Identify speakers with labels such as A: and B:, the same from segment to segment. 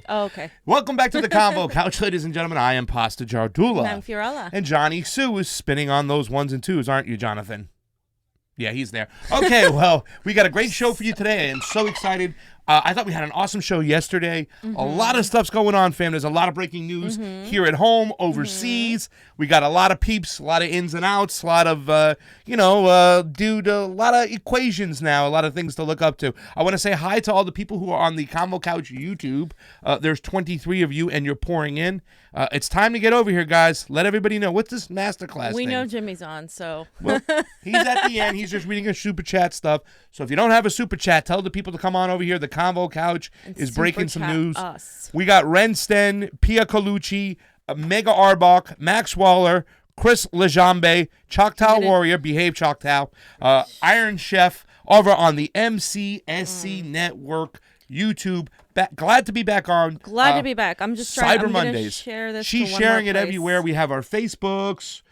A: Oh, okay.
B: Welcome back to the Convo Couch, ladies and gentlemen. I am Pasta Jardula.
A: And I'm Fiorella.
B: And Johnny Sue is spinning on those ones and twos, aren't you, Jonathan? Yeah, he's there. Okay, well, we got a great show for you today. I am so excited. I thought we had an awesome show yesterday. A lot of stuff's going on, fam. There's a lot of breaking news here at home, overseas. We got a lot of peeps, a lot of ins and outs, a lot of, a lot of equations now, a lot of things to look up to. I want to say hi to all the people who are on the Convo Couch YouTube. There's 23 of you, and you're pouring in. It's time to get over here, guys. Let everybody know. What's this masterclass
A: We
B: thing?
A: know Jimmy's on, so.
B: Well, he's at the end. He's just reading his super chat stuff. So if you don't have a super chat, tell the people to come on over here. The Convo Couch is breaking some news. We got Ren Sten, Pia Colucci, Mega Arbach, Max Waller, Chris Lejambe, Choctaw Warrior, Behave Choctaw, Iron Chef over on the MCSC Network YouTube. Glad to be back on.
A: Glad to be back. I'm just trying.
B: Cyber
A: I'm
B: Mondays.
A: Share this.
B: She's sharing it everywhere. We have our Facebooks.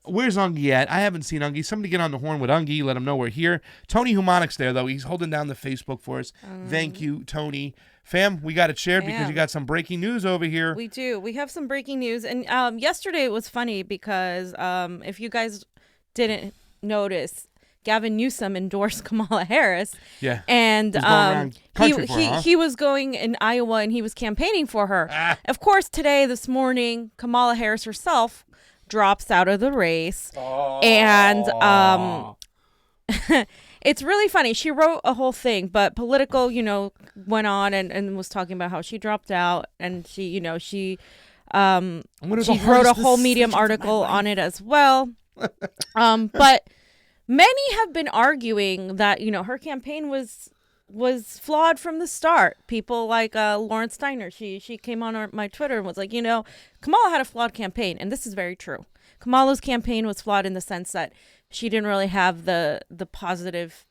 B: Where's Ungi at? I haven't seen Ungi. Somebody get on the horn with Ungi. Let him know we're here. Tony Humanic's there, though. He's holding down the Facebook for us. Thank you, Tony. Fam, we got it shared because you got some breaking news over here.
A: We do. We have some breaking news. And yesterday it was funny because if you guys didn't notice, Gavin Newsom endorsed Kamala Harris.
B: Yeah.
A: And he was going in Iowa and he was campaigning for her. Of course, this morning, Kamala Harris herself drops out of the race. And it's really funny. She wrote a whole thing, but Politico, went on and was talking about how she dropped out, and she wrote a whole Medium article on it as well. But many have been arguing that, her campaign was flawed from the start. People like Lauren Steiner, she came on my Twitter and was like, Kamala had a flawed campaign, and this is very true. Kamala's campaign was flawed in the sense that she didn't really have the positive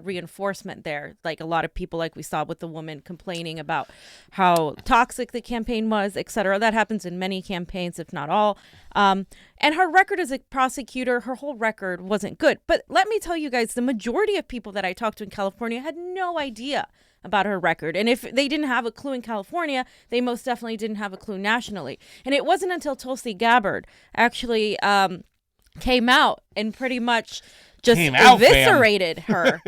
A: reinforcement there. Like a lot of people, like we saw with the woman complaining about how toxic the campaign was, etc. That happens in many campaigns, if not all. And her record as a prosecutor, her whole record wasn't good. But let me tell you guys, the majority of people that I talked to in California had no idea about her record. And if they didn't have a clue in California, they most definitely didn't have a clue nationally. And it wasn't until Tulsi Gabbard actually came out and pretty much just eviscerated her.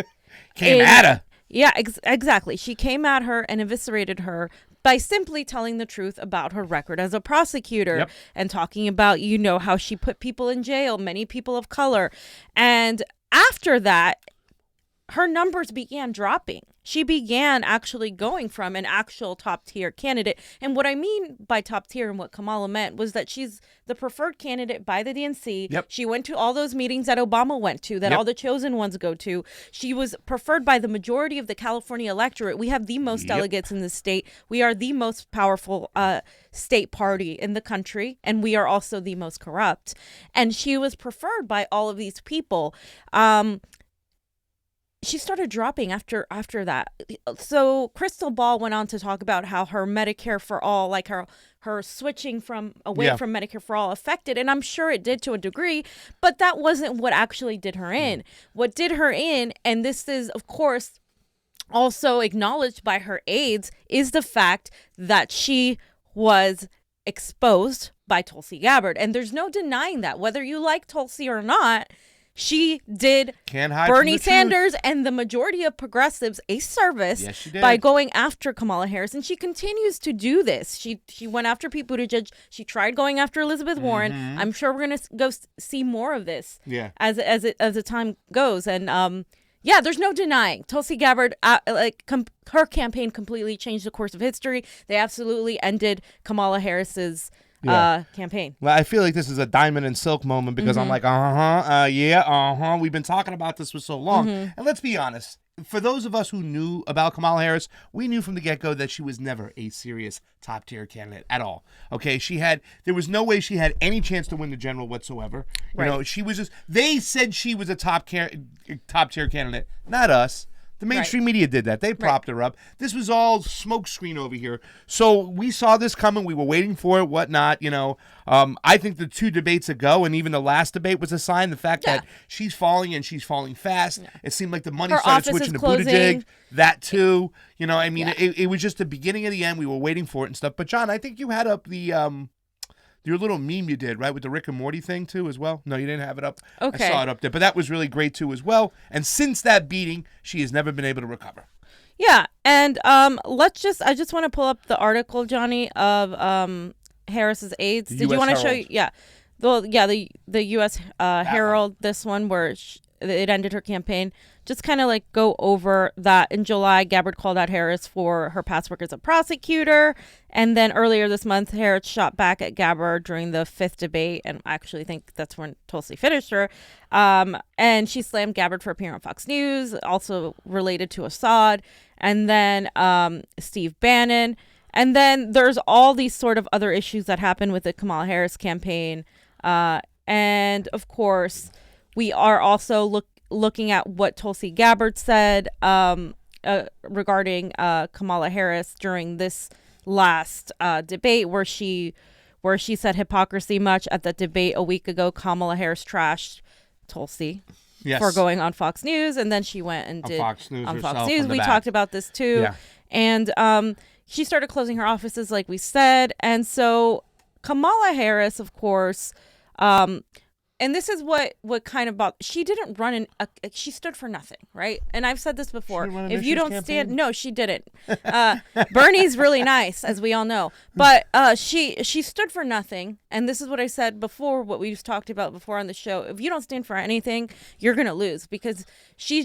B: Came at her.
A: Yeah, exactly. She came at her and eviscerated her by simply telling the truth about her record as a prosecutor and talking about, how she put people in jail, many people of color. And after that, her numbers began dropping. She began actually going from an actual top tier candidate. And what I mean by top tier and what Kamala meant was that she's the preferred candidate by the DNC.
B: Yep.
A: She went to all those meetings that Obama went to, that all the chosen ones go to. She was preferred by the majority of the California electorate. We have the most delegates in the state. We are the most powerful state party in the country. And we are also the most corrupt. And she was preferred by all of these people. She started dropping after that. So Crystal Ball went on to talk about how her Medicare for All, like her switching away from Medicare for All affected. And I'm sure it did to a degree, but that wasn't what actually did her in. What did her in, and this is, of course, also acknowledged by her aides, is the fact that she was exposed by Tulsi Gabbard. And there's no denying that. Whether you like Tulsi or not, she did Bernie Sanders and the majority of progressives a service by going after Kamala Harris. And she continues to do this. She went after Pete Buttigieg. She tried going after Elizabeth Warren. I'm sure we're going to go see more of this as the time goes. And there's no denying Tulsi Gabbard, her campaign completely changed the course of history. They absolutely ended Kamala Harris's campaign.
B: Well, I feel like this is a diamond and silk moment because I'm like, we've been talking about this for so long. And let's be honest, for those of us who knew about Kamala Harris, we knew from the get-go that she was never a serious top-tier candidate at all. Okay, there was no way she had any chance to win the general whatsoever. You know, she was just, they said she was a top-tier candidate, not us. The mainstream media did that. They propped her up. This was all smokescreen over here. So we saw this coming. We were waiting for it, whatnot, you know. I think the 2 debates ago, and even the last debate was a sign. The fact that she's falling and she's falling fast. Yeah. It seemed like the money started switching to Buttigieg. That too. You know, I mean, it was just the beginning of the end. We were waiting for it and stuff. But, John, I think you had up the your little meme you did, right, with the Rick and Morty thing, too, as well? No, you didn't have it up?
A: Okay.
B: I saw it up there. But that was really great, too, as well. And since that beating, she has never been able to recover.
A: Yeah, and I just want to pull up the article, Johnny, of Harris's aides. Did you want to show? Yeah, the U.S. Herald. This one where it ended her campaign. Just kind of like go over that. In July, Gabbard called out Harris for her past work as a prosecutor, and then earlier this month, Harris shot back at Gabbard during the 5th debate, and I actually think that's when Tulsi finished her. And she slammed Gabbard for appearing on Fox News, also related to Assad, and then Steve Bannon. And then there's all these sort of other issues that happen with the Kamala Harris campaign. And of course, we are also looking at what Tulsi Gabbard said regarding Kamala Harris during this last debate, where she said hypocrisy much at the debate a week ago. Kamala Harris trashed Tulsi. Yes. For going on Fox News, and then she went and did
B: Fox News.
A: On Fox News, we talked about this too, and she started closing her offices, like we said, and so Kamala Harris, of course, and this is what kind of she didn't run she stood for nothing, right? And I've said this before. If you don't stand, no, she didn't. Bernie's really nice, as we all know, but she stood for nothing. And this is what I said before, what we've talked about before on the show. If you don't stand for anything, you're gonna lose, because she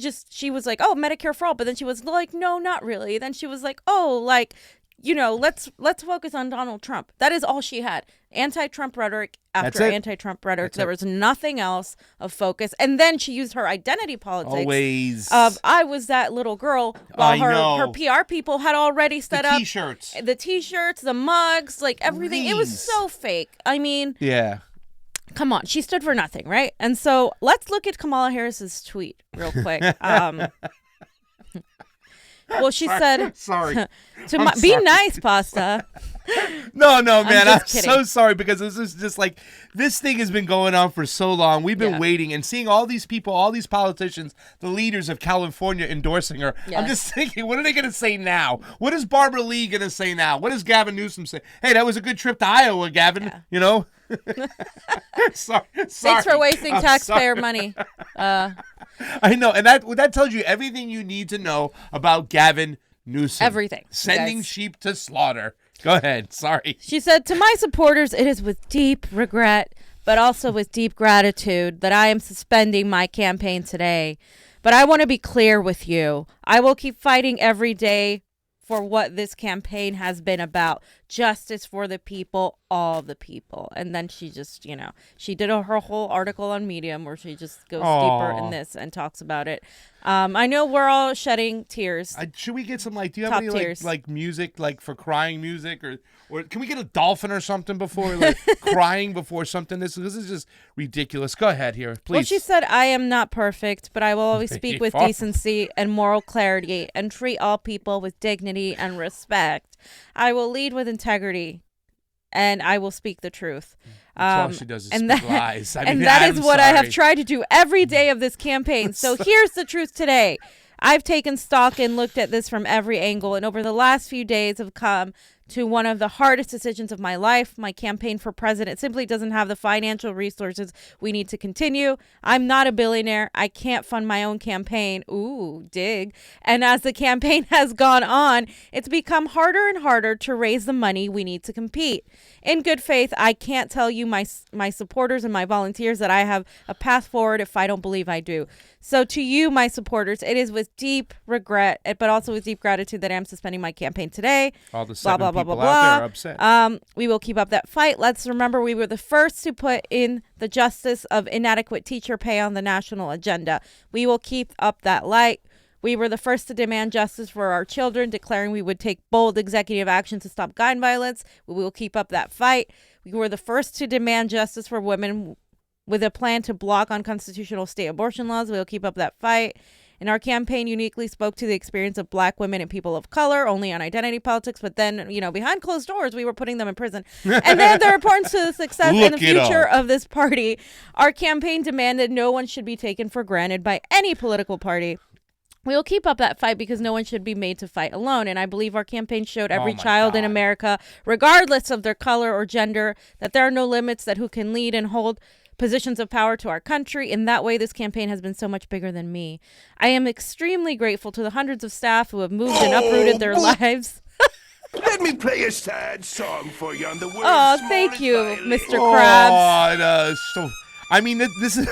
A: was like, oh, Medicare for all, but then she was like, no, not really. Then she was like, oh, like, you know, let's focus on Donald Trump. That is all she had. Anti-Trump rhetoric after anti-Trump rhetoric. There was nothing else of focus. And then she used her identity politics.
B: Always.
A: Of, I was that little girl, while her PR people had already set up
B: T-shirts.
A: The T-shirts, the mugs, like everything. Please. It was so fake. I mean,
B: yeah.
A: Come on, she stood for nothing, right? And so let's look at Kamala Harris's tweet real quick. Well, she said,
B: "Sorry,
A: be nice, Pasta."
B: No, man, I'm so sorry, because this is just like, this thing has been going on for so long. We've been waiting and seeing all these people, all these politicians, the leaders of California endorsing her. Yes. I'm just thinking, what are they going to say now? What is Barbara Lee going to say now? What does Gavin Newsom say? Hey, that was a good trip to Iowa, Gavin. Yeah. You know. Sorry.
A: Thanks for wasting taxpayer money.
B: I know, and that tells you everything you need to know about Gavin Newsom.
A: Everything.
B: Sending sheep to slaughter. Go ahead. Sorry.
A: She said, to my supporters, it is with deep regret, but also with deep gratitude, that I am suspending my campaign today. But I want to be clear with you. I will keep fighting every day for what this campaign has been about. Justice for the people, all the people. And then she just, you know, she did her whole article on Medium where she just goes deeper in this and talks about it. I know we're all shedding tears.
B: Should we get some, like, do you have any like music, like for crying music, or can we get a dolphin or something before, like, crying before something? This is just ridiculous. Go ahead here, please.
A: Well, she said, I am not perfect, but I will always speak with decency and moral clarity and treat all people with dignity and respect. I will lead with integrity, and I will speak the truth.
B: All she does is speak lies. I mean,
A: that is what I have tried to do every day of this campaign. So here's the truth today. I've taken stock and looked at this from every angle, and over the last few days have come to one of the hardest decisions of my life. My campaign for president simply doesn't have the financial resources we need to continue. I'm not a billionaire. I can't fund my own campaign. Ooh, dig. And as the campaign has gone on, it's become harder and harder to raise the money we need to compete. In good faith, I can't tell you, my supporters and my volunteers, that I have a path forward if I don't believe I do. So to you, my supporters, it is with deep regret, but also with deep gratitude, that I'm suspending my campaign today.
B: All the seven people out there are upset.
A: We will keep up that fight. Let's remember, we were the first to put in the justice of inadequate teacher pay on the national agenda. We will keep up that light. We were the first to demand justice for our children, declaring we would take bold executive action to stop gun violence. We will keep up that fight. We were the first to demand justice for women with a plan to block unconstitutional state abortion laws. We will keep up that fight. And our campaign uniquely spoke to the experience of Black women and people of color, only on identity politics. But then, behind closed doors, we were putting them in prison. And then their importance to the success and the future of this party. Our campaign demanded no one should be taken for granted by any political party. We will keep up that fight because no one should be made to fight alone. And I believe our campaign showed every child in America, regardless of their color or gender, that there are no limits that who can lead and hold positions of power to our country. In that way, this campaign has been so much bigger than me. I am extremely grateful to the hundreds of staff who have moved and uprooted their lives.
C: Let me play a sad song for you on the world's
A: thank you,
C: violin.
A: Mr. Krabs.
B: This is...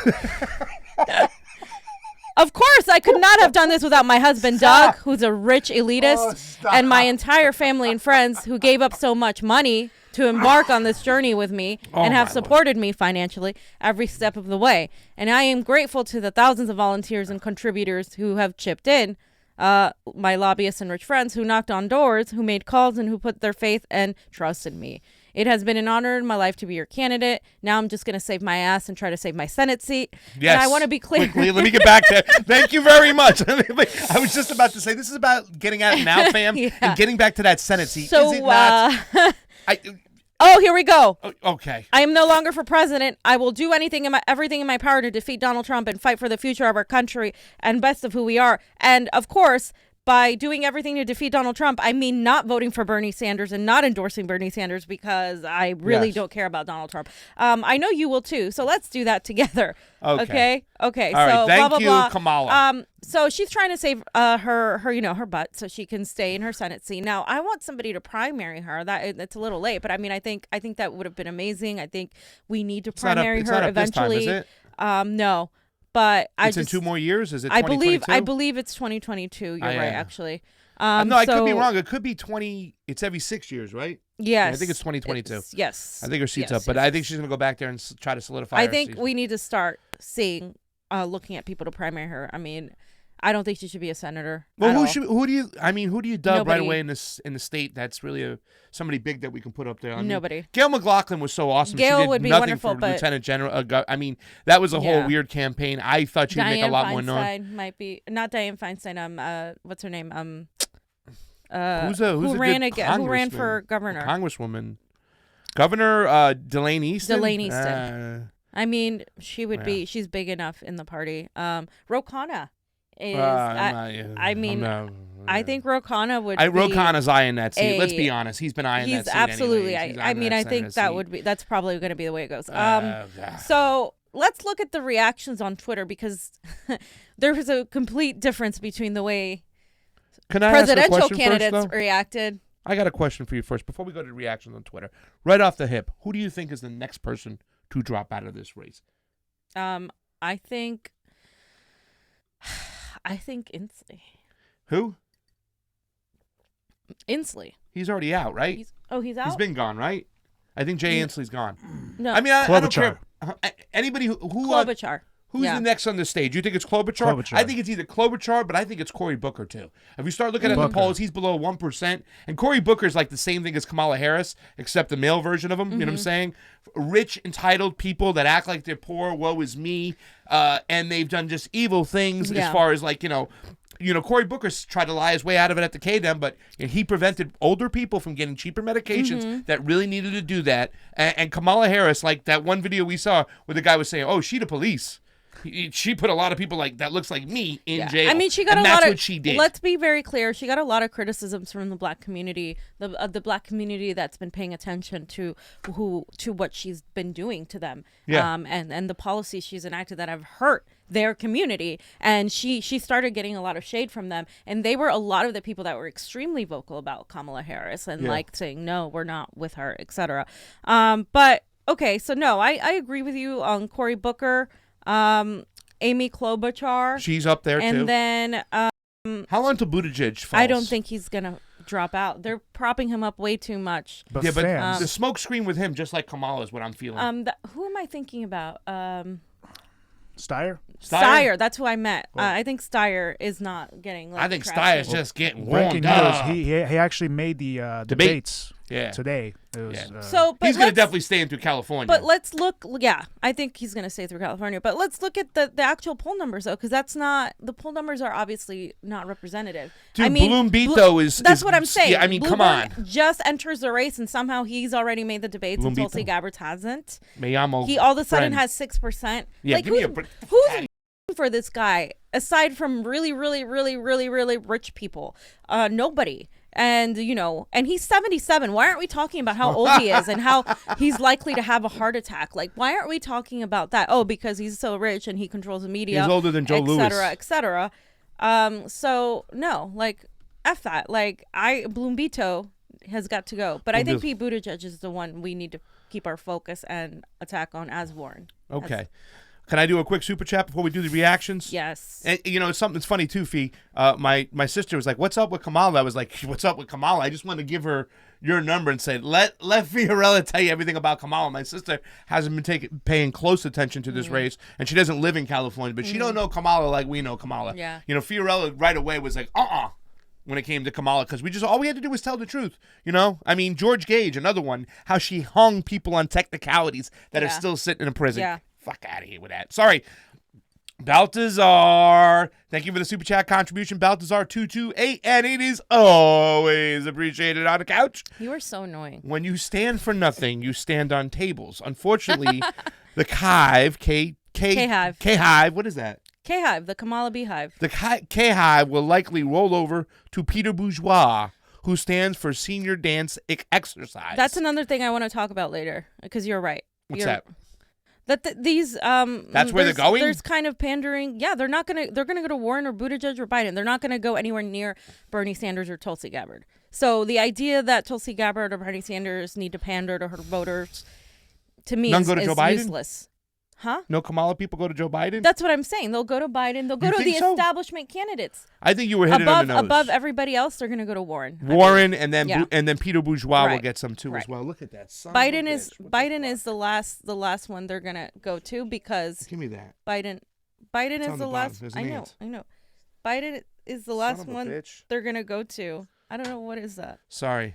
A: Of course, I could not have done this without my husband, Doug, who's a rich elitist, and my entire family and friends who gave up so much money to embark on this journey with me and have supported me financially every step of the way. And I am grateful to the thousands of volunteers and contributors who have chipped in, my lobbyists and rich friends who knocked on doors, who made calls, and who put their faith and trust in me. It has been an honor in my life to be your candidate. Now I'm just going to save my ass and try to save my Senate seat.
B: Yes.
A: And I want to be clear.
B: Quickly, let me get back to Thank you very much. I was just about to say, this is about getting out now, fam, and getting back to that Senate seat.
A: So,
B: is it not?
A: Here we go.
B: Okay.
A: I am no longer for president. I will do everything in my power to defeat Donald Trump and fight for the future of our country and best of who we are. And of course, by doing everything to defeat Donald Trump, I mean not voting for Bernie Sanders and not endorsing Bernie Sanders because I really don't care about Donald Trump. I know you will too, so let's do that together. Okay.
B: All
A: so
B: right. Thank
A: blah, blah,
B: you,
A: blah.
B: Kamala.
A: So she's trying to save her butt so she can stay in her Senate seat. Now, I want somebody to primary her. It's a little late, but I mean, I think that would have been amazing. I think we need to primary her eventually.
B: This time, is it?
A: No. But
B: it's in 2 more years. Is it 2022?
A: I believe it's 2022. You're right, actually.
B: No, I could be wrong. It could be 20. It's every 6 years, right?
A: Yes.
B: Yeah, I think it's 2022.
A: Yes.
B: I think her seat's up, but I think she's gonna go back there and try to solidify.
A: I think we need to start looking at people to primary her. I mean, I don't think she should be a senator.
B: Well, who do you dub
A: Nobody.
B: right away in the state that's really somebody big that we can put up there?
A: Nobody.
B: Gail McLaughlin was so awesome.
A: Gail
B: she did
A: would be
B: nothing
A: wonderful,
B: for
A: but
B: Lieutenant General. I mean, that was a whole weird campaign. I thought she'd make a lot more noise.
A: Dianne Feinstein might be not Dianne Feinstein. What's her name?
B: Who
A: ran for governor?
B: Congresswoman, Governor Delaney Easton.
A: Delaney Easton. I mean, she would be. She's big enough in the party. Ro Khanna is. I think Ro Khanna would.
B: Ro Khanna's eyeing that seat. Let's be honest. He's been eyeing that seat.
A: Absolutely.
B: Anyways.
A: I think that's probably going to be the way it goes. So let's look at the reactions on Twitter because there was a complete difference between the way presidential candidates reacted.
B: I got a question for you first before we go to reactions on Twitter. Right off the hip, who do you think is the next person to drop out of this race?
A: I think Inslee.
B: Who?
A: Inslee.
B: He's already out, right?
A: He's out?
B: He's been gone, right? I think Jay Inslee's gone.
A: No.
B: I mean, I don't care. Anybody who
A: Klobuchar.
B: Who's the next on the stage? You think it's Klobuchar? I think it's either Klobuchar, but I think it's Cory Booker, too. If you start looking at the polls, he's below 1%. And Cory Booker is like the same thing as Kamala Harris, except the male version of him. You know what I'm saying? Rich, entitled people that act like they're poor, woe is me, and they've done just evil things as far as Cory Booker's tried to lie his way out of it at the KDM, but he prevented older people from getting cheaper medications that really needed to do that. And Kamala Harris, like that one video we saw where the guy was saying, "Oh, she the police." She put a lot of people that looks like me in jail.
A: I mean, she got
B: and
A: a
B: that's
A: lot of.
B: What she did.
A: Let's be very clear. She got a lot of criticisms from the Black community, the Black community that's been paying attention to what she's been doing to them.
B: Yeah.
A: And the policies she's enacted that have hurt their community, and she started getting a lot of shade from them, and they were a lot of the people that were extremely vocal about Kamala Harris and saying no, we're not with her, etc. But okay, so no, I agree with you on Cory Booker. Amy Klobuchar.
B: She's up there too.
A: And then
B: how long till Buttigieg falls?
A: I don't think he's gonna drop out. They're propping him up way too much.
B: But the smoke screen with him, just like Kamala, is what I'm feeling.
A: Who am I thinking about?
D: Steyer?
A: Steyer, that's who I met. I think Steyer is not getting.
B: I think Steyer's just getting
D: breaking
B: warmed up.
D: news. He actually made the debates. today. It was,
A: But
B: he's going to definitely stay into California.
A: But let's look. Yeah, I think he's going to stay through California. But let's look at the actual poll numbers though, because the poll numbers are obviously not representative.
B: Dude,
A: I mean,
B: Bloom beat though is
A: that's what I'm saying.
B: Yeah, I mean, come on.
A: Just enters the race and somehow he's already made the debates and Tulsi Gabbard hasn't. He all of a sudden has 6%.
B: Yeah,
A: like,
B: give me
A: who's for this guy aside from really, really, really, really, really rich people? Nobody. And, and he's 77. Why aren't we talking about how old he is and how he's likely to have a heart attack? Like, why aren't we talking about that? Oh, because he's so rich and he controls the media.
B: He's older than Joe Louis.
A: Et cetera. So, no, like, F that. Like, Bloombito has got to go. But I think Pete Buttigieg is the one we need to keep our focus and attack on as Warren.
B: Okay. Can I do a quick super chat before we do the reactions?
A: Yes.
B: And it's something that's funny too, Fee. My sister was like, "What's up with Kamala?" I was like, "What's up with Kamala?" I just want to give her your number and say, "Let Fiorella tell you everything about Kamala." My sister hasn't been paying close attention to this race, and she doesn't live in California, but she don't know Kamala like we know Kamala.
A: Yeah.
B: Fiorella right away was like, when it came to Kamala, because all we had to do was tell the truth. I mean, George Gage, another one, how she hung people on technicalities that are still sitting in prison.
A: Yeah.
B: Fuck out of here with that. Sorry. Baltazar, thank you for the super chat contribution. Baltazar228, and it is always appreciated on the couch.
A: You are so annoying.
B: When you stand for nothing, you stand on tables. Unfortunately, the K-Hive, K-Hive, what is that?
A: K-Hive, the Kamala Beehive.
B: The K-Hive will likely roll over to Peter Bourgeois, who stands for Senior Dance Exercise.
A: That's another thing I want to talk about later, because you're right.
B: What's that?
A: These
B: that's where they're going.
A: There's kind of pandering. Yeah, they're gonna go to Warren or Buttigieg or Biden. They're not gonna go anywhere near Bernie Sanders or Tulsi Gabbard. So the idea that Tulsi Gabbard or Bernie Sanders need to pander to her voters, to me, is useless. Huh?
B: No Kamala people go to Joe Biden?
A: That's what I'm saying. They'll go to Biden. They'll go to the establishment candidates.
B: I think you were hitting on the nose.
A: Above everybody else, they're going to go to Warren.
B: And then Peter Bourgeois will get some too as well. Look at that.
A: Biden is the last one they're going to go to because
B: give me that.
A: Biden is the last. I know. Biden is the last one they're going to go to. I don't know what is that.
B: Sorry.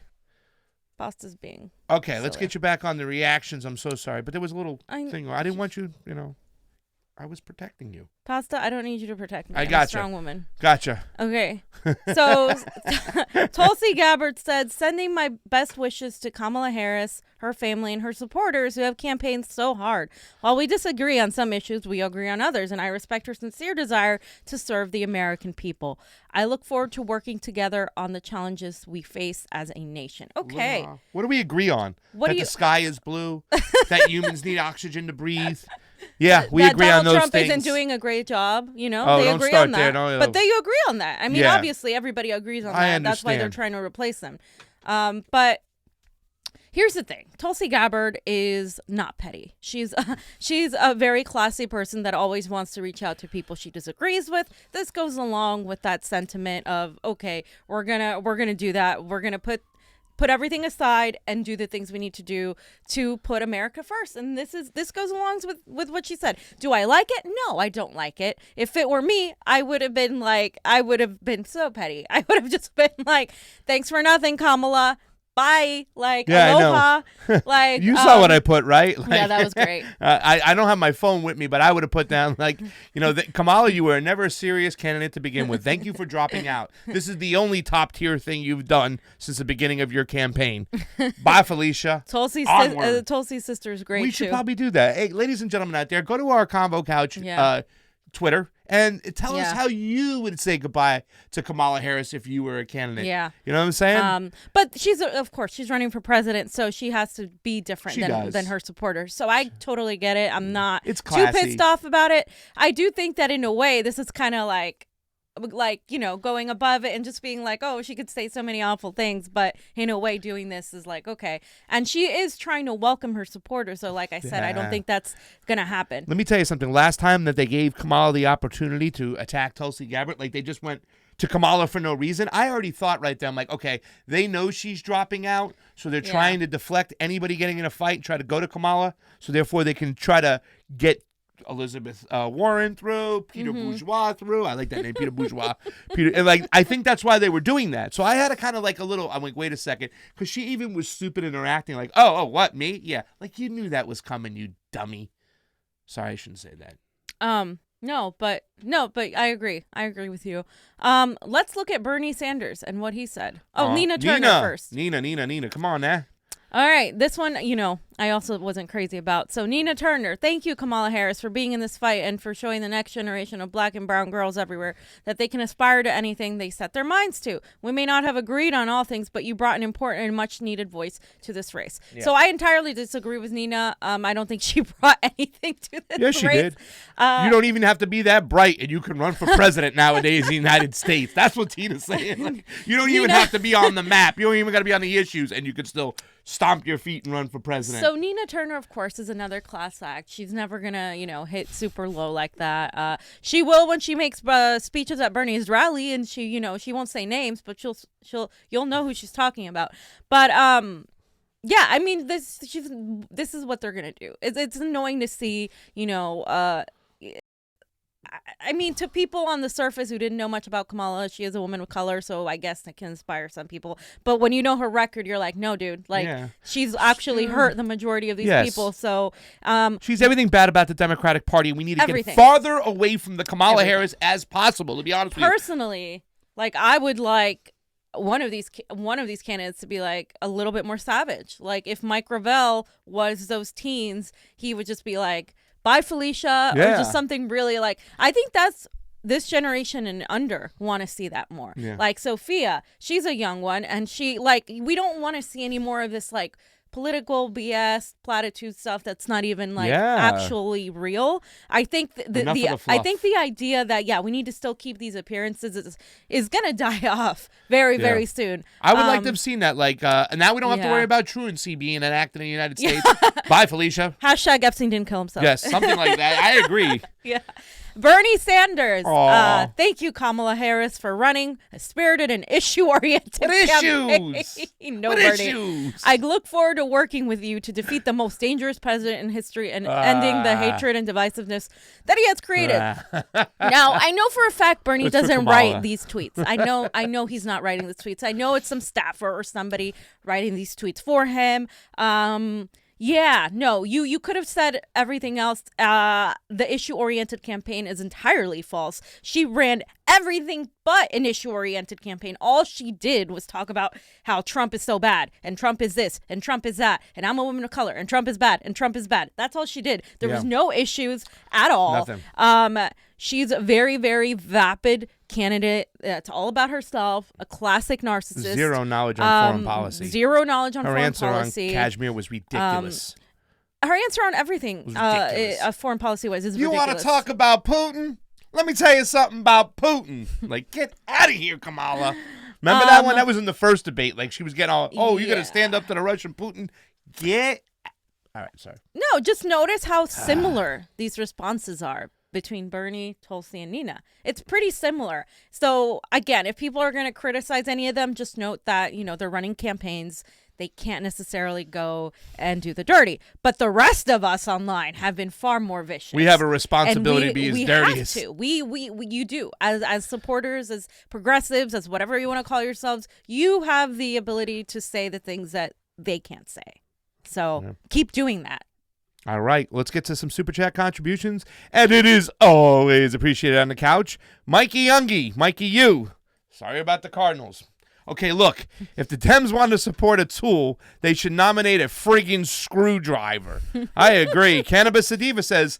A: Pasta's being
B: okay,
A: silly.
B: Let's get you back on the reactions. I'm so sorry, but there was a little thing. I didn't want you, I was protecting you.
A: Pasta, I don't need you to protect me.
B: I'm
A: a strong woman.
B: Gotcha.
A: Okay. So Tulsi Gabbard said, sending my best wishes to Kamala Harris, her family, and her supporters who have campaigned so hard. While we disagree on some issues, we agree on others, and I respect her sincere desire to serve the American people. I look forward to working together on the challenges we face as a nation. Okay.
B: What do we agree on? The sky is blue, that humans need oxygen to breathe. Yeah, we agree on those
A: Donald Trump
B: things.
A: isn't doing a great job, they
B: don't
A: agree
B: start
A: on that.
B: there. No.
A: But they agree on that. I mean, obviously, everybody agrees on that. That's why they're trying to replace them. But here's the thing: Tulsi Gabbard is not petty. She's a very classy person that always wants to reach out to people she disagrees with. This goes along with that sentiment of, okay, we're gonna do that. We're gonna put everything aside and do the things we need to do to put America first. And this goes along with what she said. Do I like it? No, I don't like it. If it were me, I would have been so petty. I would have just been like, thanks for nothing, Kamala. Bye. Aloha.
B: Like you saw what I put, right?
A: Yeah, that was great.
B: I don't have my phone with me, but I would have put down Kamala, you were never a serious candidate to begin with. Thank you for dropping out. This is the only top tier thing you've done since the beginning of your campaign. Bye, Felicia.
A: Tulsi's sister is great.
B: We should probably do that. Hey, ladies and gentlemen out there, go to our Convo Couch Twitter and tell us how you would say goodbye to Kamala Harris if you were a candidate. Yeah. You know what I'm saying?
A: But of course, she's running for president, so she has to be different than her supporters. So I totally get it. I'm not too pissed off about it. I do think that in a way, this is kind of like going above it and just being like, oh, she could say so many awful things, but in a way doing this is like, okay. And she is trying to welcome her supporters. So like I said, I don't think that's going to happen.
B: Let me tell you something. Last time that they gave Kamala the opportunity to attack Tulsi Gabbard, they just went to Kamala for no reason. I already thought right there, I'm like, okay, they know she's dropping out, so they're trying to deflect anybody getting in a fight and try to go to Kamala, so therefore they can try to get Elizabeth Warren through, Peter Bourgeois through. I like that name, Peter Bourgeois. And like, I think that's why they were doing that. So I had a kind of like I'm like, wait a second, because she even was stupid in her acting. Like, oh, what, me? Yeah, like you knew that was coming, you dummy. Sorry, I shouldn't say that.
A: No, but I agree. I agree with you. Let's look at Bernie Sanders and what he said. Oh, Nina Turner first.
B: Nina, come on now.
A: All right, this one, I also wasn't crazy about. So Nina Turner, thank you, Kamala Harris, for being in this fight and for showing the next generation of black and brown girls everywhere that they can aspire to anything they set their minds to. We may not have agreed on all things, but you brought an important and much needed voice to this race. Yeah. So I entirely disagree with Nina. I don't think she brought anything to this race.
B: Yes, she did. You don't even have to be that bright, and you can run for president nowadays in the United States. That's what Tina's saying. Like, you don't even have to be on the map. You don't even got to be on the issues, and you can still stomp your feet and run for president.
A: So Nina Turner, of course, is another class act. She's never gonna, hit super low like that. She will when she makes speeches at Bernie's rally, and she won't say names, but you'll know who she's talking about. But yeah, I mean, this is what they're gonna do. It's annoying to see, I mean, to people on the surface who didn't know much about Kamala, she is a woman of color, so I guess it can inspire some people. But when you know her record, you're like, no, dude, she's actually hurt the majority of these people. So
B: she's everything bad about the Democratic Party. We need to get farther away from the Kamala Harris as possible, to be honest with you.
A: Personally, I would like one of these candidates to be like a little bit more savage. Like if Mike Gravel was those teens, he would just be like, bye, Felicia, or just something really I think that's this generation and under want to see that more. Yeah. Like Sophia, she's a young one, and she we don't want to see any more of this political BS platitude stuff that's not even actually real. I think the idea that we need to still keep these appearances is gonna die off very soon.
B: I would like to have seen that. And now we don't have to worry about truancy being enacted in the United States. Bye, Felicia.
A: Hashtag Epstein didn't kill himself.
B: Yes, something like that. I agree.
A: Yeah. Bernie Sanders. Thank you, Kamala Harris, for running a spirited and issue-oriented campaign.
B: Issues?
A: No,
B: what
A: Bernie.
B: Issues?
A: I look forward to working with you to defeat the most dangerous president in history and ending the hatred and divisiveness that he has created. Now, I know for a fact Bernie doesn't write these tweets. I know he's not writing the tweets. I know it's some staffer or somebody writing these tweets for him. Yeah, no, you could have said everything else. The issue-oriented campaign is entirely false. She ran everything but an issue-oriented campaign. All she did was talk about how Trump is so bad, and Trump is this, and Trump is that, and I'm a woman of color, and Trump is bad, and Trump is bad. That's all she did. There was no issues at all.
B: Nothing.
A: She's a very, very vapid candidate. It's all about herself, a classic narcissist.
B: Zero knowledge on foreign policy.
A: Zero knowledge on foreign policy.
B: Her answer on Kashmir was ridiculous.
A: Her answer on everything, foreign policy-wise, is ridiculous.
B: You want to talk about Putin? Let me tell you something about Putin. Get out of here, Kamala. Remember that one? That was in the first debate. She was getting all, you're going to stand up to the Russian Putin? All right, sorry.
A: No, just notice how similar these responses are between Bernie, Tulsi, and Nina. It's pretty similar. So, again, if people are going to criticize any of them, just note that, they're running campaigns. They can't necessarily go and do the dirty. But the rest of us online have been far more vicious.
B: We have a responsibility to be as dirty as...
A: You do. As supporters, as progressives, as whatever you want to call yourselves, you have the ability to say the things that they can't say. So keep doing that.
B: All right, let's get to some Super Chat contributions. And it is always appreciated on the couch. Mikey Youngie, Mikey U. Sorry about the Cardinals. Okay, look, if the Dems want to support a tool, they should nominate a friggin' screwdriver. I agree. Cannabis Sativa says,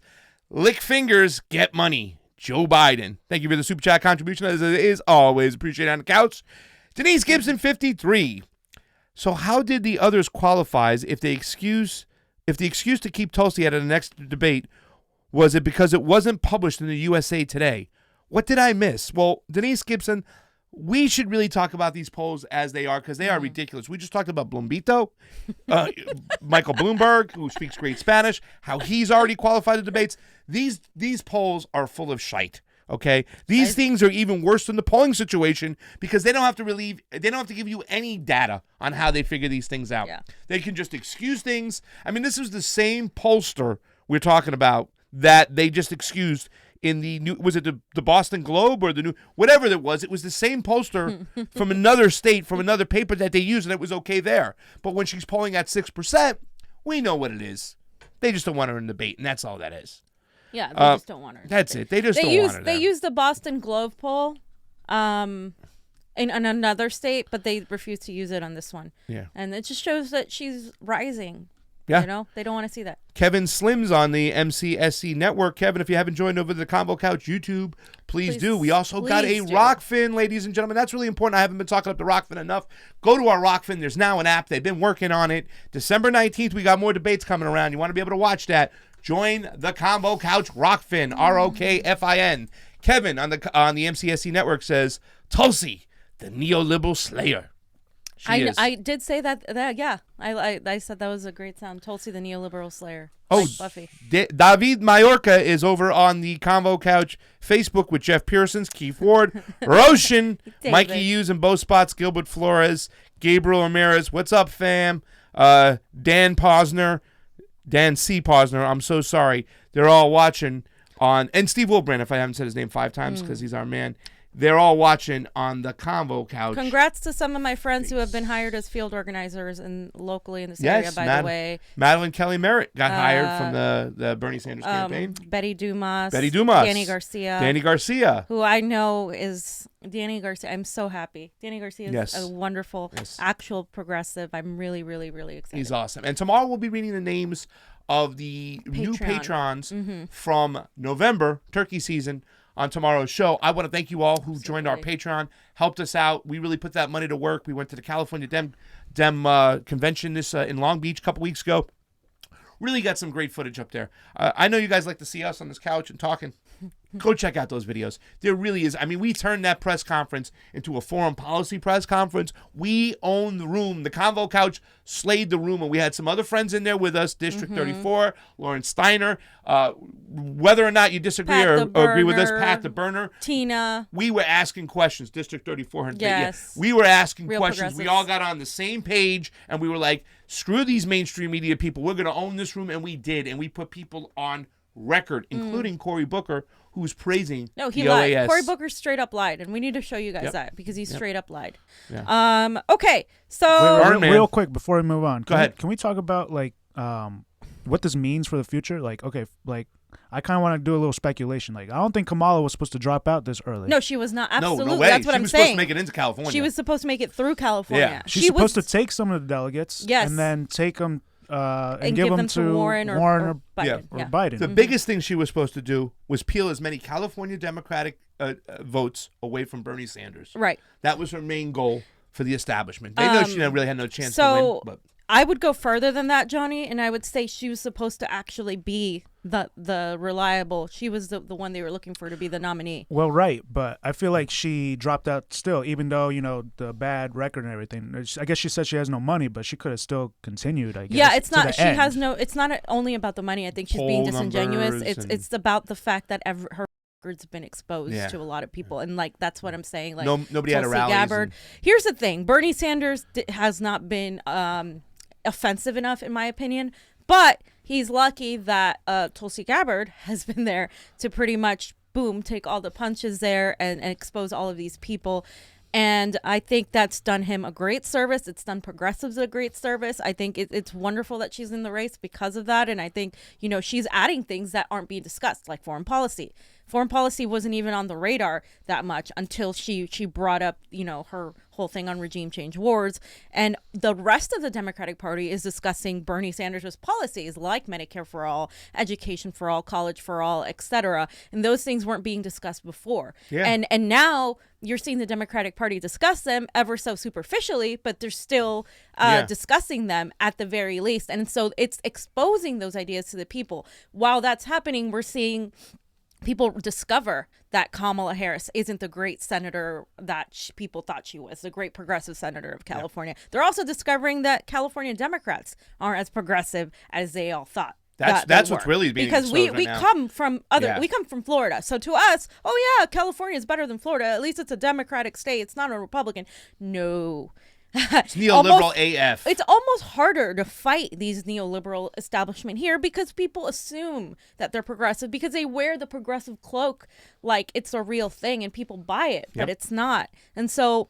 B: lick fingers, get money. Joe Biden. Thank you for the Super Chat contribution. As it is always appreciated on the couch. Denise Gibson, 53. So how did the others qualify if the excuse to keep Tulsi out of the next debate was it because it wasn't published in the USA Today? What did I miss? Well, Denise Gibson, we should really talk about these polls as they are because they are ridiculous. We just talked about Blombito, Michael Bloomberg, who speaks great Spanish, how he's already qualified the debates. These polls are full of shite. Okay, these things are even worse than the polling situation because they don't have to give you any data on how they figure these things out. Yeah. They can just excuse things. I mean, this is the same pollster we're talking about that they just excused in the new, was it the Boston Globe or the new, whatever it was the same poster from another state, from another paper that they used, and it was okay there. But when she's polling at 6%, we know what it is. They just don't want her in the debate, and that's all that is.
A: Yeah, they just don't want her.
B: That's it. They just don't want her there.
A: They used the Boston Globe poll in another state, but they refuse to use it on this one.
B: Yeah.
A: And it just shows that she's rising.
B: Yeah.
A: You know, they don't want to see that.
B: Kevin Slims on the MCSC network. Kevin, if you haven't joined over the Convo Couch YouTube, please do. We also got a Rockfin, ladies and gentlemen. That's really important. I haven't been talking up the Rockfin enough. Go to our Rockfin. There's now an app. They've been working on it. December 19th, we got more debates coming around. You want to be able to watch that. Join the Convo Couch Rockfin, ROKFIN. Kevin on the MCSC network says, Tulsi, the neoliberal slayer.
A: I did say that yeah. I said that was a great sound. Tulsi, the neoliberal slayer.
B: Oh,
A: like Buffy.
B: David Mallorca is over on the Convo Couch Facebook with Jeff Pearsons, Keith Ward, Roshan, Mikey Hughes in both spots, Gilbert Flores, Gabriel Ramirez. What's up, fam? Dan C. Posner. I'm so sorry. They're all watching on, and Steve Wilbrand, if I haven't said his name 5 times because he's our man. They're all watching on the Convo Couch.
A: Congrats to some of my friends who have been hired as field organizers locally in this area, by the way.
B: Madeline Kelly Merritt got hired from the Bernie Sanders campaign.
A: Betty Dumas.
B: Danny
A: Garcia. Who I know is Danny Garcia. I'm so happy. Danny Garcia is a wonderful, actual progressive. I'm really, really, really excited.
B: He's awesome. And tomorrow we'll be reading the names of the new patrons from November, turkey season, on tomorrow's show. I want to thank you all who joined our Patreon, helped us out. We really put that money to work. We went to the California Dem convention in Long Beach a couple weeks ago. Really got some great footage up there. I know you guys like to see us on this couch and talking. Go check out those videos. There really is. I mean, we turned that press conference into a foreign policy press conference. We own the room. The Convo Couch slayed the room, and we had some other friends in there with us, District 34, Lawrence Steiner. Whether or not you disagree or agree with us, Pat the Burner.
A: Tina.
B: We were asking questions, District 34.
A: Yes.
B: We were asking
A: Real
B: questions. We all got on the same page, and we were like, screw these mainstream media people. We're going to own this room, and we did. And we put people on record, including Cory Booker, who's praising
A: he
B: the
A: lied.
B: OAS.
A: Cory Booker straight up lied, and we need to show you guys that because he straight up lied.
B: Yeah.
A: Okay, so
D: real quick before we move on,
B: go ahead.
D: Can we talk about what this means for the future? Like, okay, I kind of want to do a little speculation. Like, I don't think Kamala was supposed to drop out this early.
A: No, she was not. Absolutely,
B: no way.
A: That's what I'm saying.
B: She was supposed to make it into California.
A: She was supposed to make it through California.
B: Yeah.
D: She's supposed to take some of the delegates, and then take them and give them to Warren or Biden.
B: The biggest thing she was supposed to do was peel as many California Democratic votes away from Bernie Sanders.
A: Right.
B: That was her main goal for the establishment. They know she really had no chance to win. But
A: I would go further than that, Johnny, and I would say she was supposed to actually be the reliable. She was the one they were looking for to be the nominee.
D: Well, right, but I feel like she dropped out still, even though, the bad record and everything. I guess she said she has no money, but she could have still continued, I guess.
A: Yeah, it's not. She has no. It's not only about the money. I think she's being disingenuous. It's about the fact that her record's been exposed to a lot of people, and that's what I'm saying. Like,
B: nobody had a rally.
A: Gabbard. Here's the thing: Bernie Sanders has not been offensive enough, in my opinion, but he's lucky that Tulsi Gabbard has been there to pretty much take all the punches there and expose all of these people. And I think that's done him a great service. It's done progressives a great service. I think it's wonderful that she's in the race because of that. And I think, she's adding things that aren't being discussed, like foreign policy. Foreign policy wasn't even on the radar that much until she brought up, her whole thing on regime change wars. And the rest of the Democratic Party is discussing Bernie Sanders' policies like Medicare for all, education for all, college for all, etc. And those things weren't being discussed before. Yeah. And now you're seeing the Democratic Party discuss them ever so superficially, but they're still discussing them at the very least. And so it's exposing those ideas to the people. While that's happening, we're seeing people discover that Kamala Harris isn't the great senator that people thought she was, the great progressive senator of California. Yeah. They're also discovering that California Democrats aren't as progressive as they all thought.
B: That's what's really being
A: because we come from we come from Florida. So to us, California is better than Florida. At least it's a Democratic state. It's not a Republican. No.
B: It's neoliberal AF.
A: It's almost harder to fight these neoliberal establishment here because people assume that they're progressive because they wear the progressive cloak like it's a real thing and people buy it, but it's not. And so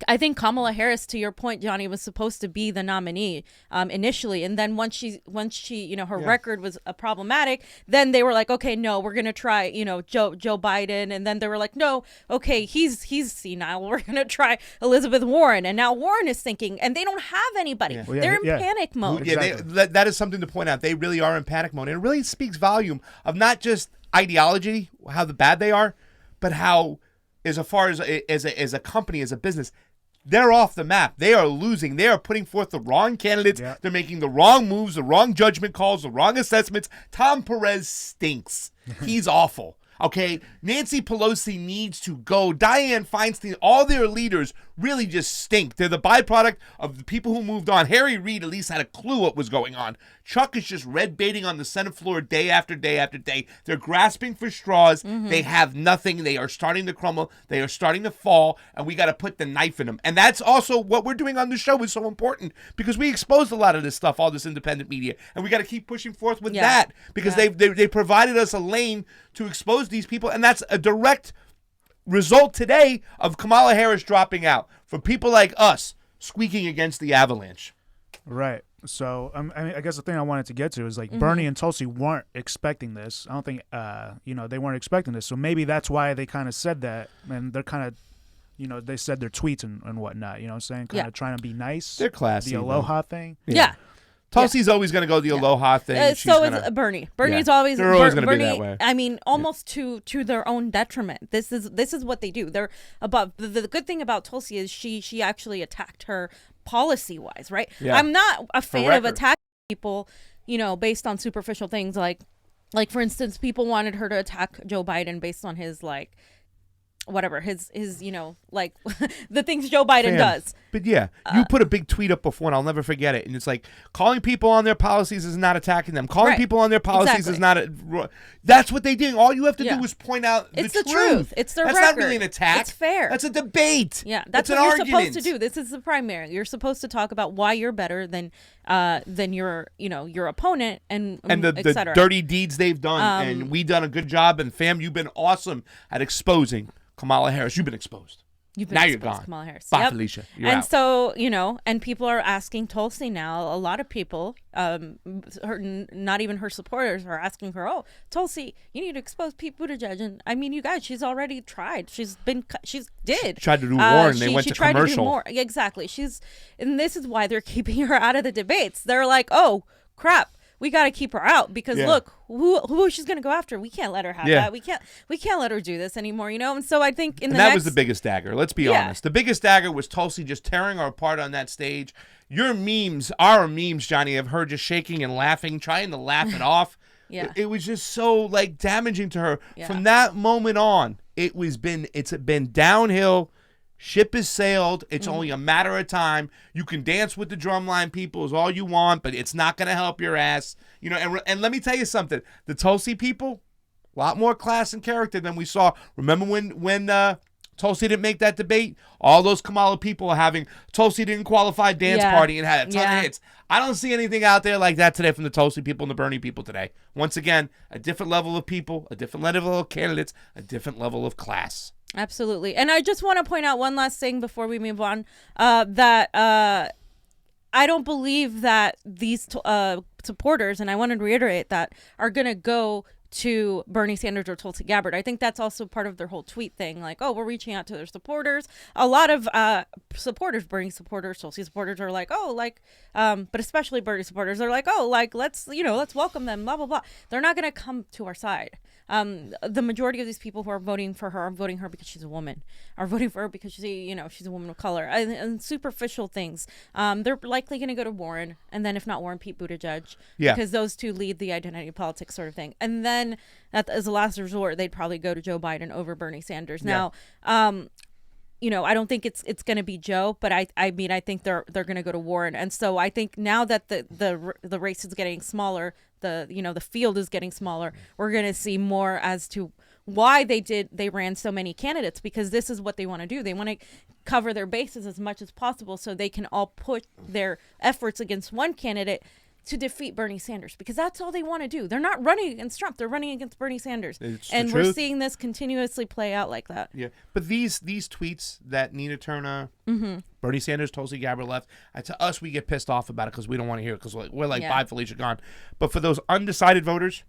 A: I think Kamala Harris, to your point, Johnny, was supposed to be the nominee initially, and then once she, her record was problematic, then they were like, okay, no, we're gonna try, Joe Biden, and then they were like, no, okay, he's senile, we're gonna try Elizabeth Warren, and now Warren is thinking, and they don't have anybody, they're in panic mode.
B: Yeah, that is something to point out. They really are in panic mode, and it really speaks volume of not just ideology, how bad they are, but how. As far as a company, as a business, they're off the map. They are losing. They are putting forth the wrong candidates. Yeah. They're making the wrong moves, the wrong judgment calls, the wrong assessments. Tom Perez stinks. He's awful. Okay, Nancy Pelosi needs to go. Dianne Feinstein, all their leaders really just stink. They're the byproduct of the people who moved on. Harry Reid at least had a clue what was going on. Chuck is just red baiting on the Senate floor day after day after day. They're grasping for straws. Mm-hmm. They have nothing. They are starting to crumble. They are starting to fall, and we got to put the knife in them. And that's also what we're doing on the show is so important because we exposed a lot of this stuff, all this independent media, and we got to keep pushing forth with that because they provided us a lane to expose these people, and that's a direct result today of Kamala Harris dropping out from people like us squeaking against the avalanche.
D: Right. So I guess the thing I wanted to get to is like Bernie and Tulsi weren't expecting this. I don't think they weren't expecting this. So maybe that's why they kind of said that, and they're kind of they said their tweets and whatnot. You know what I'm saying? Kind of trying to be nice.
B: They're classy.
D: The aloha thing.
A: Yeah.
B: Tulsi's always going to go the aloha thing.
A: So is Bernie. Bernie's always.
B: They're always going to be that way.
A: I mean, almost to their own detriment. This is what they do. They're above. The good thing about Tulsi is she actually attacked her policy wise, right? Yeah. I'm not a fan of attacking people, based on superficial things like for instance, people wanted her to attack Joe Biden based on his whatever his the things Joe Biden does.
B: But you put a big tweet up before and I'll never forget it, and it's like calling people on their policies is not attacking them. Calling people on their policies is not that's what they did. All you have to do is point out
A: it's
B: the
A: truth. It's their
B: record. Not really an attack.
A: It's fair.
B: That's a debate.
A: Yeah, that's what you're supposed to do. This is the primary. You're supposed to talk about why you're better than your opponent and
B: the dirty deeds they've done, and we done a good job. And fam, you've been awesome at exposing Kamala Harris. You've been exposed. Now you're gone.
A: Kamala Harris.
B: Bye, Felicia. You're
A: and
B: out.
A: So, and people are asking Tulsi now, a lot of people, not even her supporters are asking her, oh, Tulsi, you need to expose Pete Buttigieg. And I mean, you guys, she's already tried. She tried
B: to do Warren. They went to commercial.
A: To do more. Exactly. And this is why they're keeping her out of the debates. They're like, oh, crap. We got to keep her out because look, who she's going to go after. We can't let her have that. We can't let her do this anymore, And so I think that
B: was the biggest dagger. Let's be honest. The biggest dagger was Tulsi just tearing her apart on that stage. Our memes, Johnny, of her just shaking and laughing, trying to laugh it off. It was just so damaging to her. From that moment on, it's been downhill. Ship has sailed. It's only a matter of time. You can dance with the drumline people as all you want, but it's not going to help your ass. And let me tell you something. The Tulsi people, a lot more class and character than we saw. Remember when Tulsi didn't make that debate? All those Kamala people are having Tulsi didn't qualify dance party and had a ton of hits. I don't see anything out there like that today from the Tulsi people and the Bernie people today. Once again, a different level of people, a different level of candidates, a different level of class.
A: Absolutely. And I just want to point out one last thing before we move on, that I don't believe that these supporters, and I want to reiterate that, are going to go to Bernie Sanders or Tulsi Gabbard. I think that's also part of their whole tweet thing. Like, oh, we're reaching out to their supporters. A lot of supporters, Bernie supporters, Tulsi supporters are like, oh, but especially Bernie supporters are like, oh, let's welcome them, blah, blah, blah. They're not going to come to our side. The majority of these people who are voting for her are voting her because she's a woman, are voting for her because she's a woman of color, and superficial things. They're likely going to go to Warren, and then if not Warren, Pete Buttigieg, because those two lead the identity politics sort of thing. And then as a last resort, they'd probably go to Joe Biden over Bernie Sanders. Now, I don't think it's going to be Joe, but I think they're going to go to Warren. And so I think now that the race is getting smaller, the field is getting smaller, we're going to see more as to why they ran so many candidates, because this is what they want to do. They want to cover their bases as much as possible so they can all put their efforts against one candidate to defeat Bernie Sanders, because that's all they want to do. They're not running against Trump. They're running against Bernie Sanders. And we're seeing this continuously play out like that.
B: Yeah. But these tweets that Nina Turner, Bernie Sanders, Tulsi Gabbard left, to us, we get pissed off about it because we don't want to hear it, because we're like, bye, Felicia, gone. But for those undecided voters,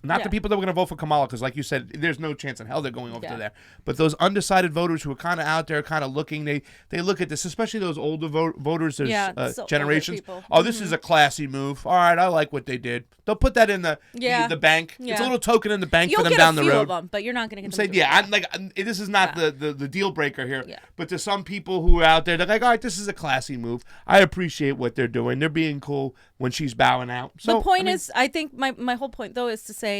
B: not the people that were going to vote for Kamala, because like you said, there's no chance in hell they're going over to there. But those undecided voters who are kind of out there, kind of looking, they look at this, especially those older voters, generations. Oh, this is a classy move. All right, I like what they did. They'll put that in the bank. It's a little token in the bank for them down the road.
A: You'll get a few of them, but you're not going to get them.
B: This is not the deal breaker here. Yeah. But to some people who are out there, they're like, all right, this is a classy move. I appreciate what they're doing. They're being cool when she's bowing out. So,
A: the point is, I think my whole point, though, is to say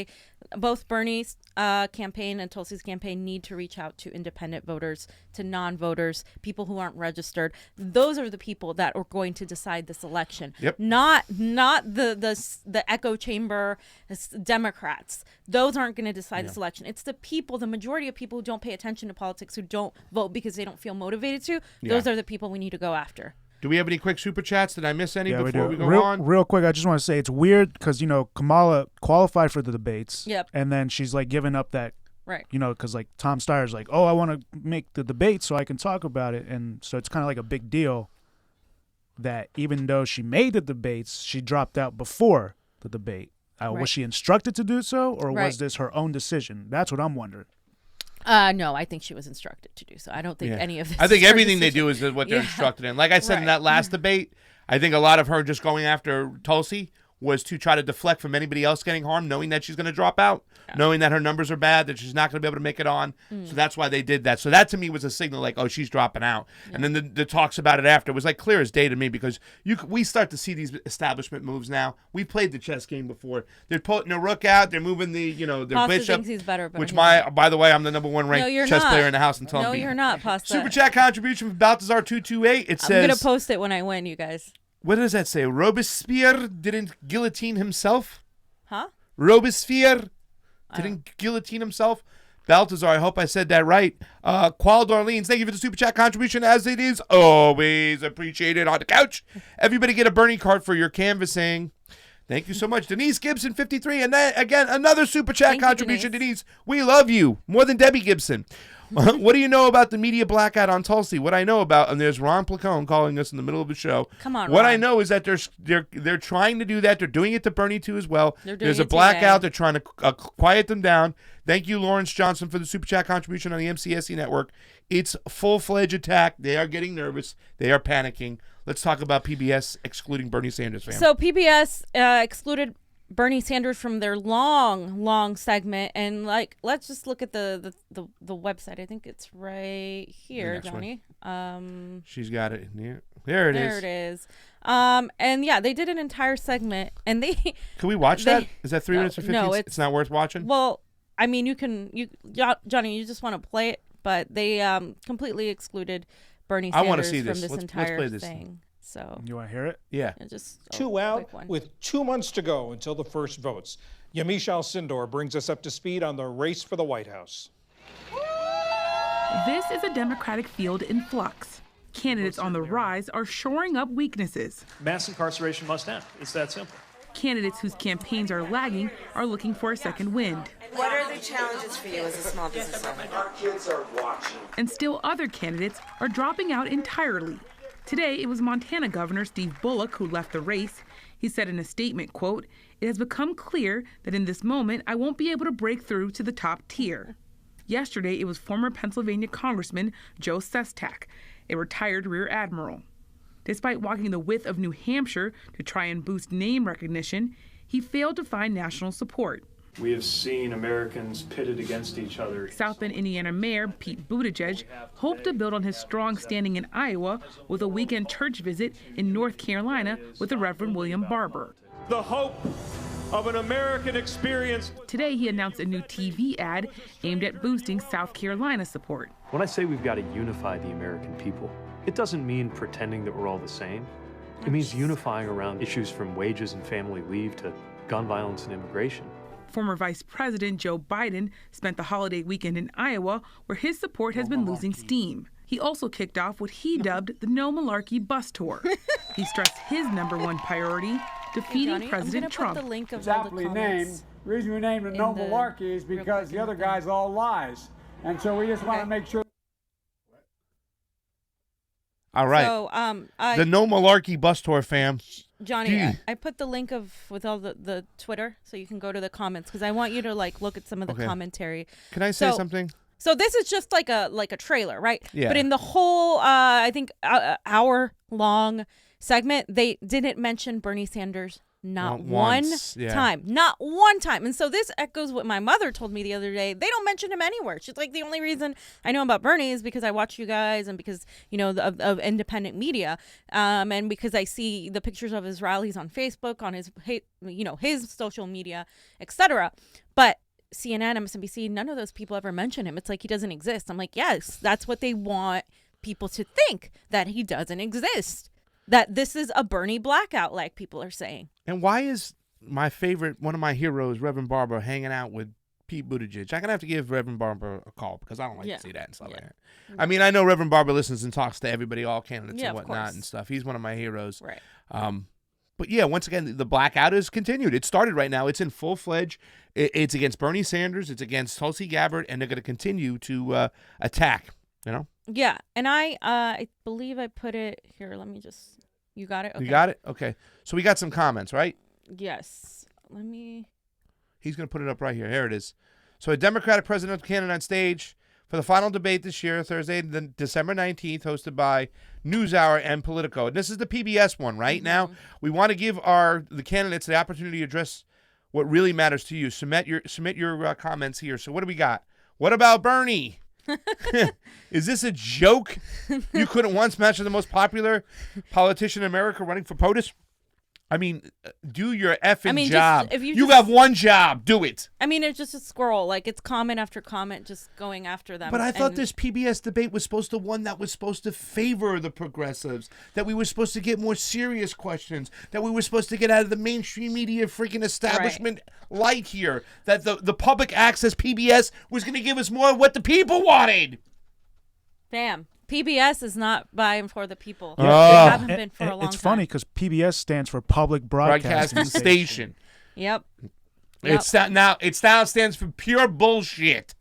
A: both Bernie's campaign and Tulsi's campaign need to reach out to independent voters, to non-voters, people who aren't registered. Those are the people that are going to decide this election. Yep. Not the echo chamber Democrats. Those aren't going to decide this election. It's the people, the majority of people who don't pay attention to politics, who don't vote because they don't feel motivated to. Those are the people we need to go after.
B: Do we have any quick super chats? Did I miss any before we go on?
D: Real quick, I just want to say it's weird because, Kamala qualified for the debates.
A: Yep.
D: And then she's like giving up that,
A: right?
D: Because like Tom Steyer's like, oh, I want to make the debate so I can talk about it. And so it's kind of like a big deal that even though she made the debates, she dropped out before the debate. Was she instructed to do so, or was this her own decision? That's what I'm wondering.
A: No, I think she was instructed to do so. I don't think any of this.
B: I think everything they do is what they're instructed in. Like I said in that last debate, I think a lot of her just going after Tulsi was to try to deflect from anybody else getting harmed, knowing that she's going to drop out, knowing that her numbers are bad, that she's not going to be able to make it on. So that's why they did that. So that to me was a signal like, oh, she's dropping out. And then the talks about it after was like clear as day to me, because we start to see these establishment moves now. We've played the chess game before. They're putting a rook out. They're moving their
A: Pasta
B: bishop.
A: Thinks he's better,
B: which by the way, I'm the #1 ranked chess player in the house until I'm beaten.
A: No, you're not, Pasta.
B: Super chat contribution from Balthazar228. It says,
A: I'm going to post it when I win, you guys.
B: What does that say? Robespierre didn't guillotine himself?
A: Huh?
B: Robespierre didn't guillotine himself? Balthazar, I hope I said that right. Qual Darlene's, thank you for the super chat contribution, as it is always appreciated on the couch. Everybody get a Bernie card for your canvassing. Thank you so much. Denise Gibson, 53. And then, again, another super chat contribution. Denise, we love you more than Debbie Gibson. What do you know about the media blackout on Tulsi? What I know about, and there's Ron Placone calling us in the middle of the show.
A: Come on,
B: What
A: Ron.
B: I know is that they're trying to do that. They're doing it to Bernie too as well. There's a blackout. They're trying to quiet them down. Thank you, Lawrence Johnson, for the super chat contribution on the MCSE network. It's full-fledged attack. They are getting nervous. They are panicking. Let's talk about PBS excluding Bernie Sanders, fam.
A: So PBS excluded Bernie Sanders from their long segment, and let's just look at the website. I think it's right here, Johnny.
B: She's got it. Yeah. There it is.
A: And yeah, they did an entire segment, and they.
B: Can we watch that? Is that 3 minutes or 15? No, it's not worth watching.
A: Well, I mean, Johnny, you just want to play it, but they completely excluded Bernie Sanders
B: I want to see this.
A: from this entire
B: play this
A: thing. So
D: you want to hear it?
B: Yeah.
A: Just
E: two out with 2 months to go until the first votes. Yamiche Alcindor brings us up to speed on the race for the White House.
F: This is a Democratic field in flux. Candidates on the rise are shoring up weaknesses.
G: Mass incarceration must end. It's that simple.
F: Candidates whose campaigns are lagging are looking for a second wind.
H: What are the challenges for you as a small business owner?
C: Our kids are watching.
F: And still other candidates are dropping out entirely. Today, it was Montana Governor Steve Bullock who left the race. He said in a statement, quote, "It has become clear that in this moment, I won't be able to break through to the top tier." Yesterday, it was former Pennsylvania Congressman Joe Sestak, a retired Rear Admiral. Despite walking the width of New Hampshire to try and boost name recognition, he failed to find national support.
G: We have seen Americans pitted against each other.
F: South Bend, Indiana Mayor Pete Buttigieg hoped to build on his strong standing in Iowa with a weekend church visit in North Carolina with the Reverend William Barber.
G: The hope of an American experience.
F: Today, he announced a new TV ad aimed at boosting South Carolina support.
I: When I say we've got to unify the American people, it doesn't mean pretending that we're all the same. It means unifying around issues from wages and family leave to gun violence and immigration.
F: Former Vice President Joe Biden spent the holiday weekend in Iowa, where his support has been losing steam. He also kicked off what he dubbed the No Malarkey Bus Tour. He stressed his #1 priority, defeating President Trump.
A: Put the link of
J: It's
A: all the
J: aptly
A: comments.
J: named. The reason we named it No Malarkey is because the other guy's all lies. And so we just want to make sure.
B: All right.
A: So,
B: the No Malarkey Bus Tour, fam.
A: Johnny, I put the link with all the Twitter, so you can go to the comments, because I want you to look at some of the commentary.
B: Can I say something?
A: So this is just like a trailer, right?
B: Yeah.
A: But in the whole, I think, hour-long segment, they didn't mention Bernie Sanders not one time. Not one time. And so this echoes what my mother told me the other day. They don't mention him anywhere. She's like, the only reason I know about Bernie is because I watch you guys and because, of independent media. And because I see the pictures of his rallies on Facebook, on his social media, etc. But CNN, MSNBC, none of those people ever mention him. It's like he doesn't exist. I'm like, yes, that's what they want people to think, that he doesn't exist. That this is a Bernie blackout, like people are saying. And
B: why is my favorite, one of my heroes, Reverend Barber, hanging out with Pete Buttigieg? I'm going to have to give Reverend Barber a call, because I don't like to see that and stuff like that. I mean, I know Reverend Barber listens and talks to everybody, all candidates and whatnot and stuff. He's one of my heroes.
A: Right.
B: But yeah, once again, the blackout is continued. It started right now. It's in full-fledged. It's against Bernie Sanders. It's against Tulsi Gabbard, and they're going to continue to attack,
A: Yeah, and I believe I put it here. Let me just. You got it? Okay.
B: You got it? Okay. So we got some comments, right?
A: Yes. Let me.
B: He's going to put it up right here. Here it is. So a Democratic presidential candidate on stage for the final debate this year, Thursday, December 19th, hosted by NewsHour and Politico. And this is the PBS one, right? Now, we want to give the candidates the opportunity to address what really matters to you. Submit your comments here. So what do we got? What about Bernie? Is this a joke? You couldn't once match the most popular politician in America running for POTUS? I mean, do your effing job. You have one job. Do it.
A: I mean, it's just a scroll. It's comment after comment just going after them.
B: But I thought this PBS debate was supposed to favor the progressives, that we were supposed to get more serious questions, that we were supposed to get out of the mainstream media freaking establishment light here, that the public access PBS was going to give us more of what the people wanted.
A: Damn. PBS is not by and for the people.
D: They
A: haven't been for a long time.
D: It's funny because PBS stands for Public Broadcasting
B: Station.
A: Yep.
B: It now stands for pure bullshit.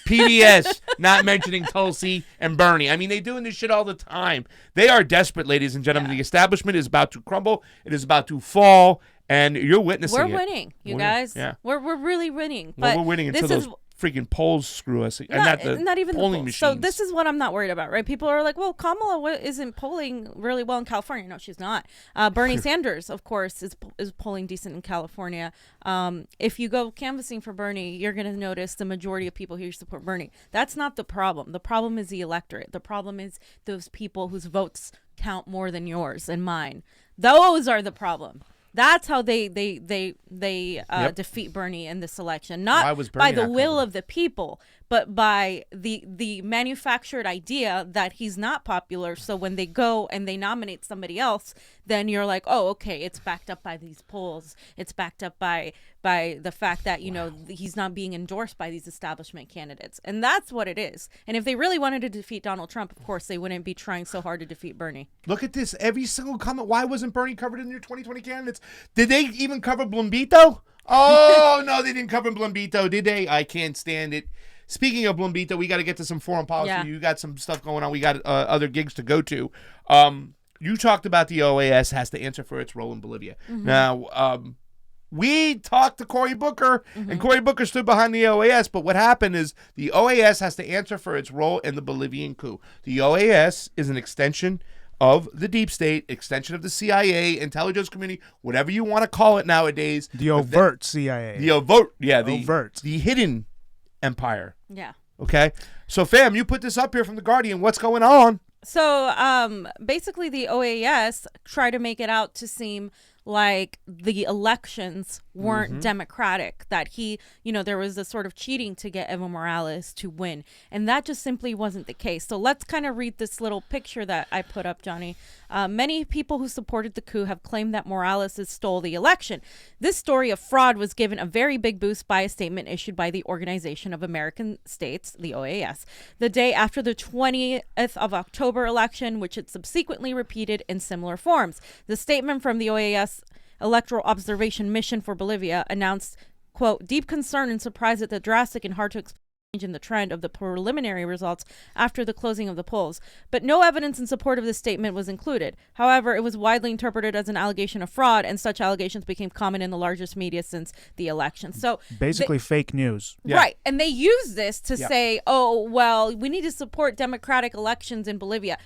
B: PBS not mentioning Tulsi and Bernie. I mean, they're doing this shit all the time. They are desperate, ladies and gentlemen. The establishment is about to crumble. It is about to fall, and you're witnessing it.
A: We're winning, you guys.
B: Yeah.
A: We're really winning.
B: Well, we're winning until those freaking polls screw us.
A: Not even
B: polling
A: the
B: machines.
A: So this is what I'm not worried about, right? People are like, well, Kamala isn't polling really well in California. No, she's not. Bernie Sanders, of course, is polling decent in California. If you go canvassing for Bernie, you're going to notice the majority of people here support Bernie. That's not the problem. The problem is the electorate. The problem is those people whose votes count more than yours and mine. Those are the problem. That's how they defeat Bernie in this election, not by the will of the people, but by the manufactured idea that he's not popular. So when they go and they nominate somebody else, then you're like, oh, okay, it's backed up by these polls. It's backed up by the fact that, he's not being endorsed by these establishment candidates. And that's what it is. And if they really wanted to defeat Donald Trump, of course, they wouldn't be trying so hard to defeat Bernie.
B: Look at this. Every single comment. Why wasn't Bernie covered in your 2020 candidates? Did they even cover Blumbito? Oh, no, they didn't cover Blumbito, did they? I can't stand it. Speaking of Blumbito, we got to get to some foreign policy. Yeah. You got some stuff going on. We got other gigs to go to. You talked about the OAS has to answer for its role in Bolivia. Mm-hmm. Now, we talked to Cory Booker, and Cory Booker stood behind the OAS, but what happened is the OAS has to answer for its role in the Bolivian coup. The OAS is an extension of the deep state, extension of the CIA, intelligence community, whatever you want to call it nowadays.
D: The overt CIA.
B: The overt, the hidden empire.
A: Yeah.
B: Okay? So, fam, you put this up here from The Guardian. What's going on?
A: So, basically, the OAS try to make it out to seem like the elections weren't democratic, that there was a sort of cheating to get Evo Morales to win. And that just simply wasn't the case. So let's kind of read this little picture that I put up, Johnny. Many people who supported the coup have claimed that Morales stole the election. This story of fraud was given a very big boost by a statement issued by the Organization of American States, the OAS, the day after the 20th of October election, which it subsequently repeated in similar forms. The statement from the OAS Electoral Observation Mission for Bolivia announced, quote, deep concern and surprise at the drastic and hard to explain change in the trend of the preliminary results after the closing of the polls, but no evidence in support of this statement was included. However, it was widely interpreted as an allegation of fraud, and such allegations became common in the largest media since the election. So
D: basically fake news.
A: Right. And they use this to say, oh, well, we need to support democratic elections in Bolivia.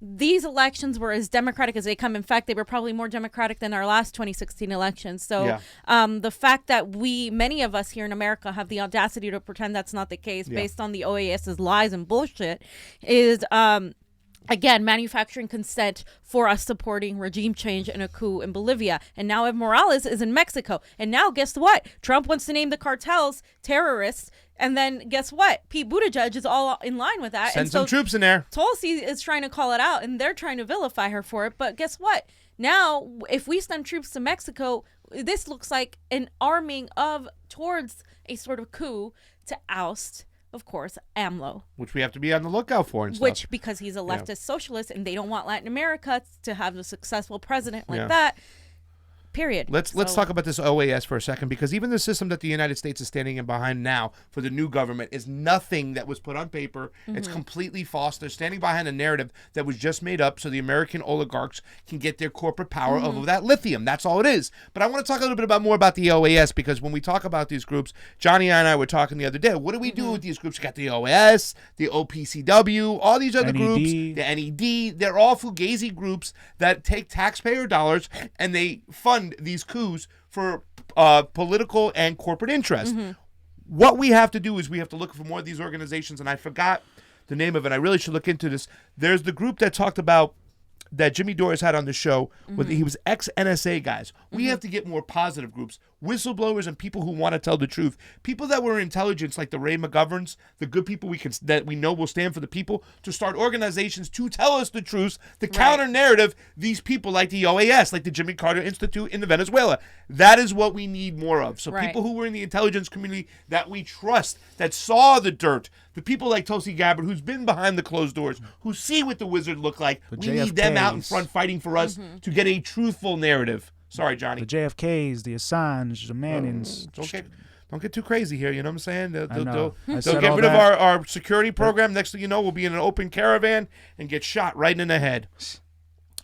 A: These elections were as democratic as they come. In fact, they were probably more democratic than our last 2016 elections. So the fact that many of us here in America have the audacity to pretend that's not the case based on the OAS's lies and bullshit is, again, manufacturing consent for us supporting regime change and a coup in Bolivia. And now Evo Morales is in Mexico. And now guess what? Trump wants to name the cartels terrorists. And then guess what? Pete Buttigieg is all in line with that.
B: Send some troops in there.
A: Tulsi is trying to call it out, and they're trying to vilify her for it. But guess what? Now, if we send troops to Mexico, this looks like an arming towards a sort of coup to oust, of course, AMLO.
B: Which we have to be on the lookout for and stuff.
A: Which, because he's a leftist socialist, and they don't want Latin America to have a successful president like that. Period.
B: Let's talk about this OAS for a second, because even the system that the United States is standing in behind now for the new government is nothing that was put on paper. It's completely false. They're standing behind a narrative that was just made up so the American oligarchs can get their corporate power over that lithium. That's all it is. But I want to talk a little bit more about the OAS, because when we talk about these groups, Johnny and I were talking the other day. What do we do with these groups? You got the OAS, the OPCW, all these other groups, the NED. They're all fugazi groups that take taxpayer dollars and they fund these coups for political and corporate interest. What we have to do is we have to look for more of these organizations, and I forgot the name of it. I really should look into this. There's the group that talked about that Jimmy Dore had on the show. He was ex-NSA guys. We have to get more positive groups, whistleblowers and people who want to tell the truth, people that were intelligence like the Ray McGoverns, the good people that we know will stand for the people, to start organizations to tell us the truth, the counter narrative. These people like the OAS, like the Jimmy Carter Institute in Venezuela. That is what we need more of. So people who were in the intelligence community that we trust, that saw the dirt, the people like Tulsi Gabbard, who's been behind the closed doors, who see what the wizard look like. We need them out in front fighting for us to get a truthful narrative. Sorry, Johnny.
D: The JFKs, the Assange, the Mannings.
B: Don't get too crazy here. You know what I'm saying? They'll
D: get
B: rid of our security program. Next thing you know, we'll be in an open caravan and get shot right in the head.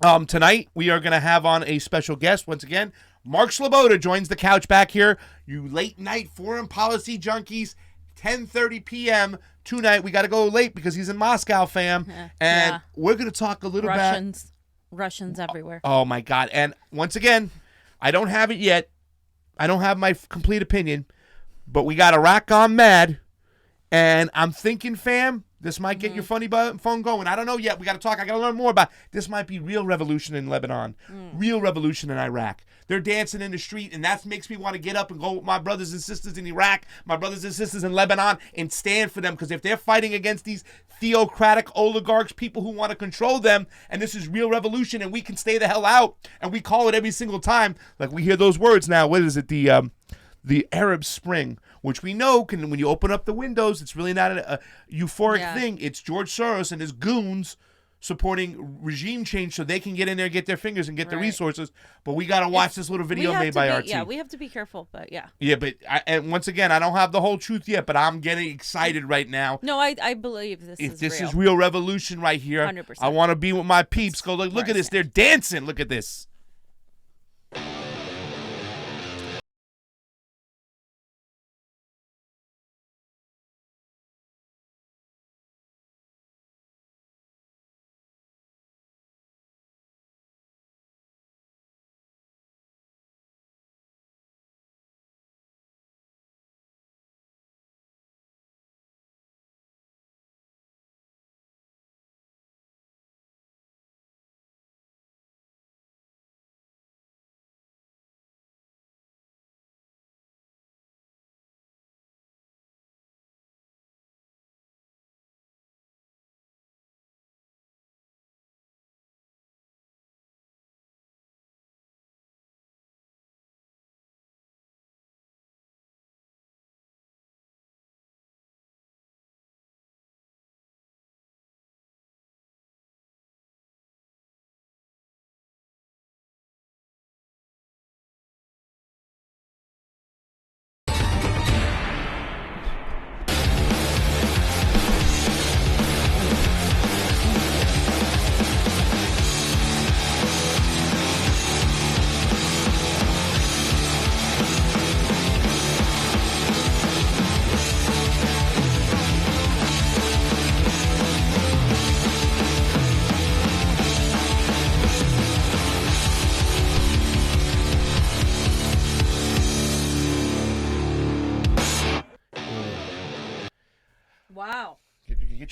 B: Tonight, we are going to have on a special guest. Once again, Mark Sloboda joins the couch back here. You late night foreign policy junkies, 10:30 p.m. tonight. We got to go late because he's in Moscow, fam. And we're going to talk a little bit.
A: Russians everywhere.
B: Oh, my God. And once again, I don't have it yet. I don't have my complete opinion. But we got Iraq gone mad. And I'm thinking, fam, this might get your funny phone going. I don't know yet. We got to talk. I got to learn more about this. Might be real revolution in Lebanon. Real revolution in Iraq. They're dancing in the street, and that makes me want to get up and go with my brothers and sisters in Iraq, my brothers and sisters in Lebanon, and stand for them. Because if they're fighting against these theocratic oligarchs, people who want to control them, and this is real revolution, and we can stay the hell out, and we call it every single time. Like we hear those words now. What is it? The Arab Spring, which we know can, when you open up the windows, it's really not a euphoric thing. It's George Soros and his goons supporting regime change so they can get in there, get their fingers, and get the resources. But we got to watch this little video made by RT.
A: Yeah, we have to be careful, but yeah.
B: Yeah, but and once again, I don't have the whole truth yet, but I'm getting excited right now.
A: No, I believe this is real.
B: This is real revolution right here.
A: 100%.
B: I want to be with my peeps. Go look at this. They're dancing. Look at this.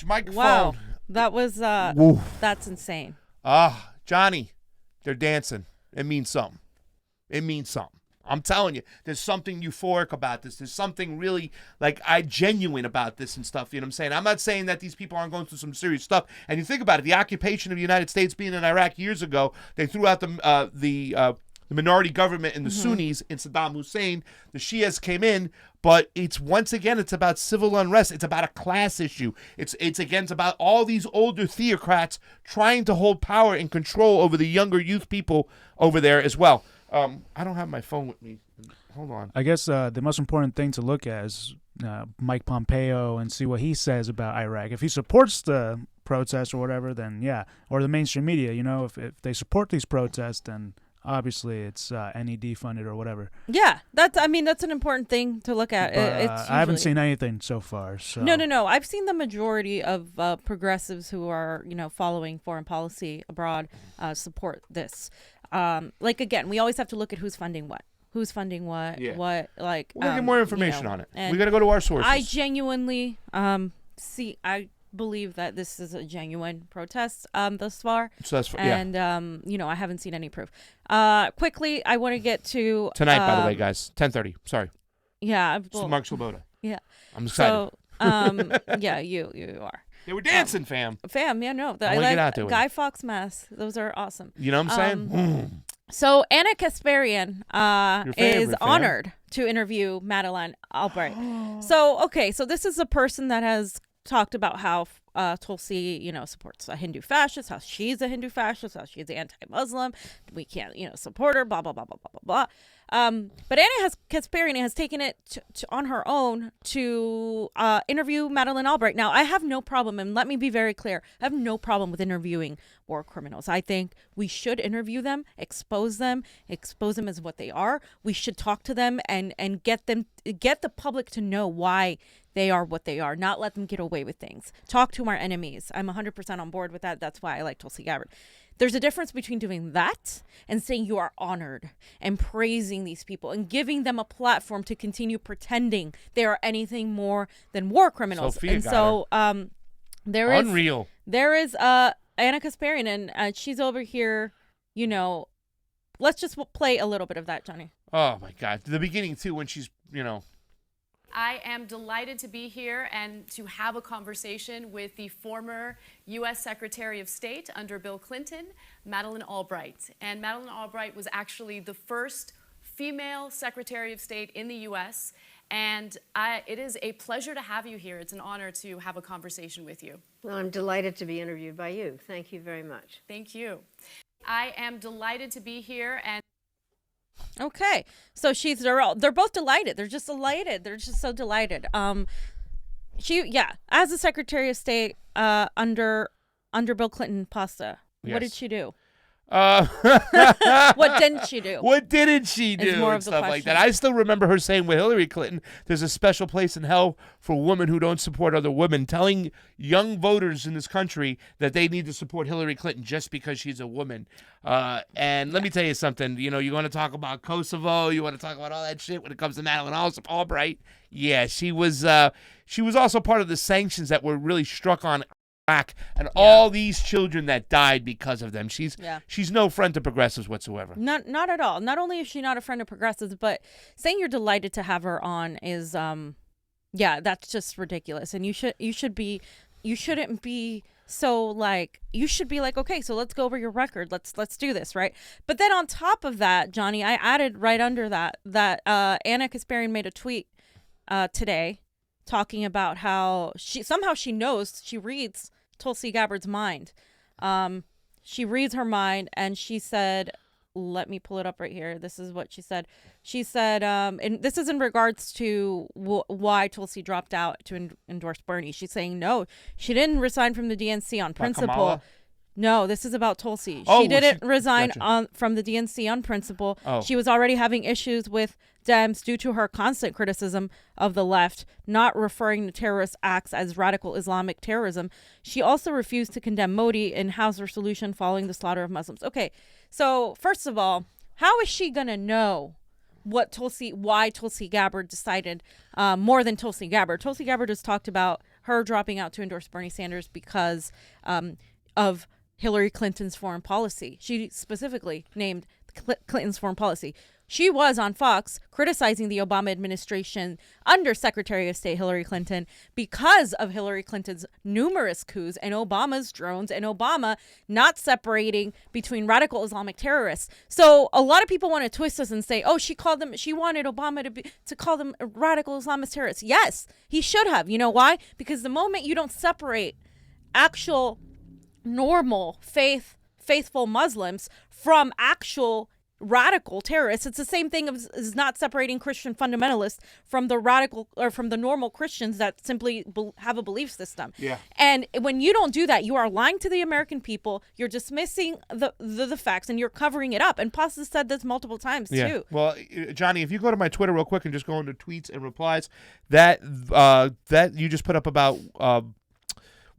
B: microphone.
A: Wow. That was, that's insane.
B: Johnny, they're dancing. It means something. It means something. I'm telling you, there's something euphoric about this. There's something really, genuine about this and stuff. You know what I'm saying? I'm not saying that these people aren't going through some serious stuff. And you think about it, the occupation of the United States being in Iraq years ago, they threw out the minority government and the Sunnis in Saddam Hussein. The Shias came in, but it's about civil unrest. It's about a class issue. It's about all these older theocrats trying to hold power and control over the younger youth people over there as well. I don't have my phone with me. Hold on.
D: I guess the most important thing to look at is Mike Pompeo and see what he says about Iraq. If he supports the protests or whatever, then yeah. Or the mainstream media, if they support these protests, then obviously it's NED funded or whatever.
A: Yeah, that's an important thing to look at.
D: But, I haven't seen anything so far. So.
A: No. I've seen the majority of progressives who are following foreign policy abroad support this. Again, we always have to look at who's funding what. Who's funding what?
B: Yeah.
A: What
B: we'll get more information on it. We got to go to our sources.
A: I genuinely I believe that this is a genuine protest thus far.
B: So that's
A: and I haven't seen any proof. Quickly, I want to get to
B: tonight, by the way, guys, 10:30. Sorry.
A: Yeah,
B: Mark Sloboda.
A: Yeah,
B: I'm excited.
A: So, yeah, you are.
B: They were dancing, fam.
A: Yeah, no.
B: I like get out there
A: Guy Fawkes masks. Those are awesome.
B: You know what I'm saying?
A: So Anna Kasparian is honored to interview Madeleine Albright. So this is a person that has talked about how Tulsi, supports a Hindu fascist, how she's a Hindu fascist, how she's anti-Muslim. We can't, support her, blah, blah, blah, blah, blah, blah, blah. But Anna Kasparian has taken it on her own to interview Madeleine Albright. Now, I have no problem, and let me be very clear, I have no problem with interviewing war criminals. I think we should interview them, expose them as what they are. We should talk to them and get the public to know why they are what they are, not let them get away with things. Talk to our enemies. I'm 100% on board with that. That's why I like Tulsi Gabbard. There's a difference between doing that and saying you are honored and praising these people and giving them a platform to continue pretending they are anything more than war criminals. There is
B: Unreal.
A: There is Anna Kasparian, and she's over here. Let's just play a little bit of that, Johnny.
B: Oh my God, the beginning too, when she's
K: I am delighted to be here and to have a conversation with the former U.S. Secretary of State under Bill Clinton, Madeleine Albright. And Madeleine Albright was actually the first female Secretary of State in the U.S. And it is a pleasure to have you here. It's an honor to have a conversation with you.
L: Well, I'm delighted to be interviewed by you. Thank you very much.
K: Thank you. I am delighted to be here and
A: okay, so they're both delighted. They're just delighted. They're just so delighted. As a Secretary of State under Bill Clinton, pasta.
B: Yes.
A: What did she do? What didn't she do?
B: What didn't she do?
A: More
B: and
A: of the
B: stuff
A: question.
B: like that. I still remember her saying with Hillary Clinton, there's a special place in hell for women who don't support other women, telling young voters in this country that they need to support Hillary Clinton just because she's a woman. And let me tell you something. You want to talk about Kosovo, you want to talk about all that shit when it comes to Madeleine Albright. Yeah, she was also part of the sanctions that were really struck on Iraq and all these children that died because of them. She's no friend to progressives whatsoever.
A: Not at all. Not only is she not a friend of progressives, but saying you're delighted to have her on is that's just ridiculous. And you shouldn't be so you should be like, okay, so let's go over your record. Let's do this, right? But then on top of that, Johnny, I added right under that Anna Kasparian made a tweet today talking about how she reads Tulsi Gabbard's mind. She reads her mind, and she said, let me pull it up right here. This is what she said. She said, and this is in regards to why Tulsi dropped out to endorse Bernie. She's saying, no, she didn't resign from the DNC on principle.
B: Kamala?
A: No, this is about Tulsi.
B: Oh,
A: she didn't resign
B: gotcha.
A: from the DNC on principle.
B: Oh.
A: She was already having issues with Dems due to her constant criticism of the left, not referring to terrorist acts as radical Islamic terrorism. She also refused to condemn Modi in House resolution following the slaughter of Muslims. Okay, so first of all, how is she gonna know why Tulsi Gabbard decided more than Tulsi Gabbard? Tulsi Gabbard has talked about her dropping out to endorse Bernie Sanders because of Hillary Clinton's foreign policy. She specifically named Clinton's foreign policy. She was on Fox criticizing the Obama administration under Secretary of State Hillary Clinton because of Hillary Clinton's numerous coups and Obama's drones and Obama not separating between radical Islamic terrorists. So a lot of people want to twist us and say, oh, she wanted Obama to call them radical Islamist terrorists. Yes, he should have. You know why? Because the moment you don't separate actual normal faithful Muslims from actual radical terrorists, it's the same thing as not separating Christian fundamentalists from the radical or from the normal Christians that simply have a belief system.
B: Yeah.
A: And when you don't do that, you are lying to the American people. You're dismissing the facts and you're covering it up. And Pasta said this multiple times too.
B: Well, Johnny, if you go to my Twitter real quick and just go into tweets and replies, that you just put up about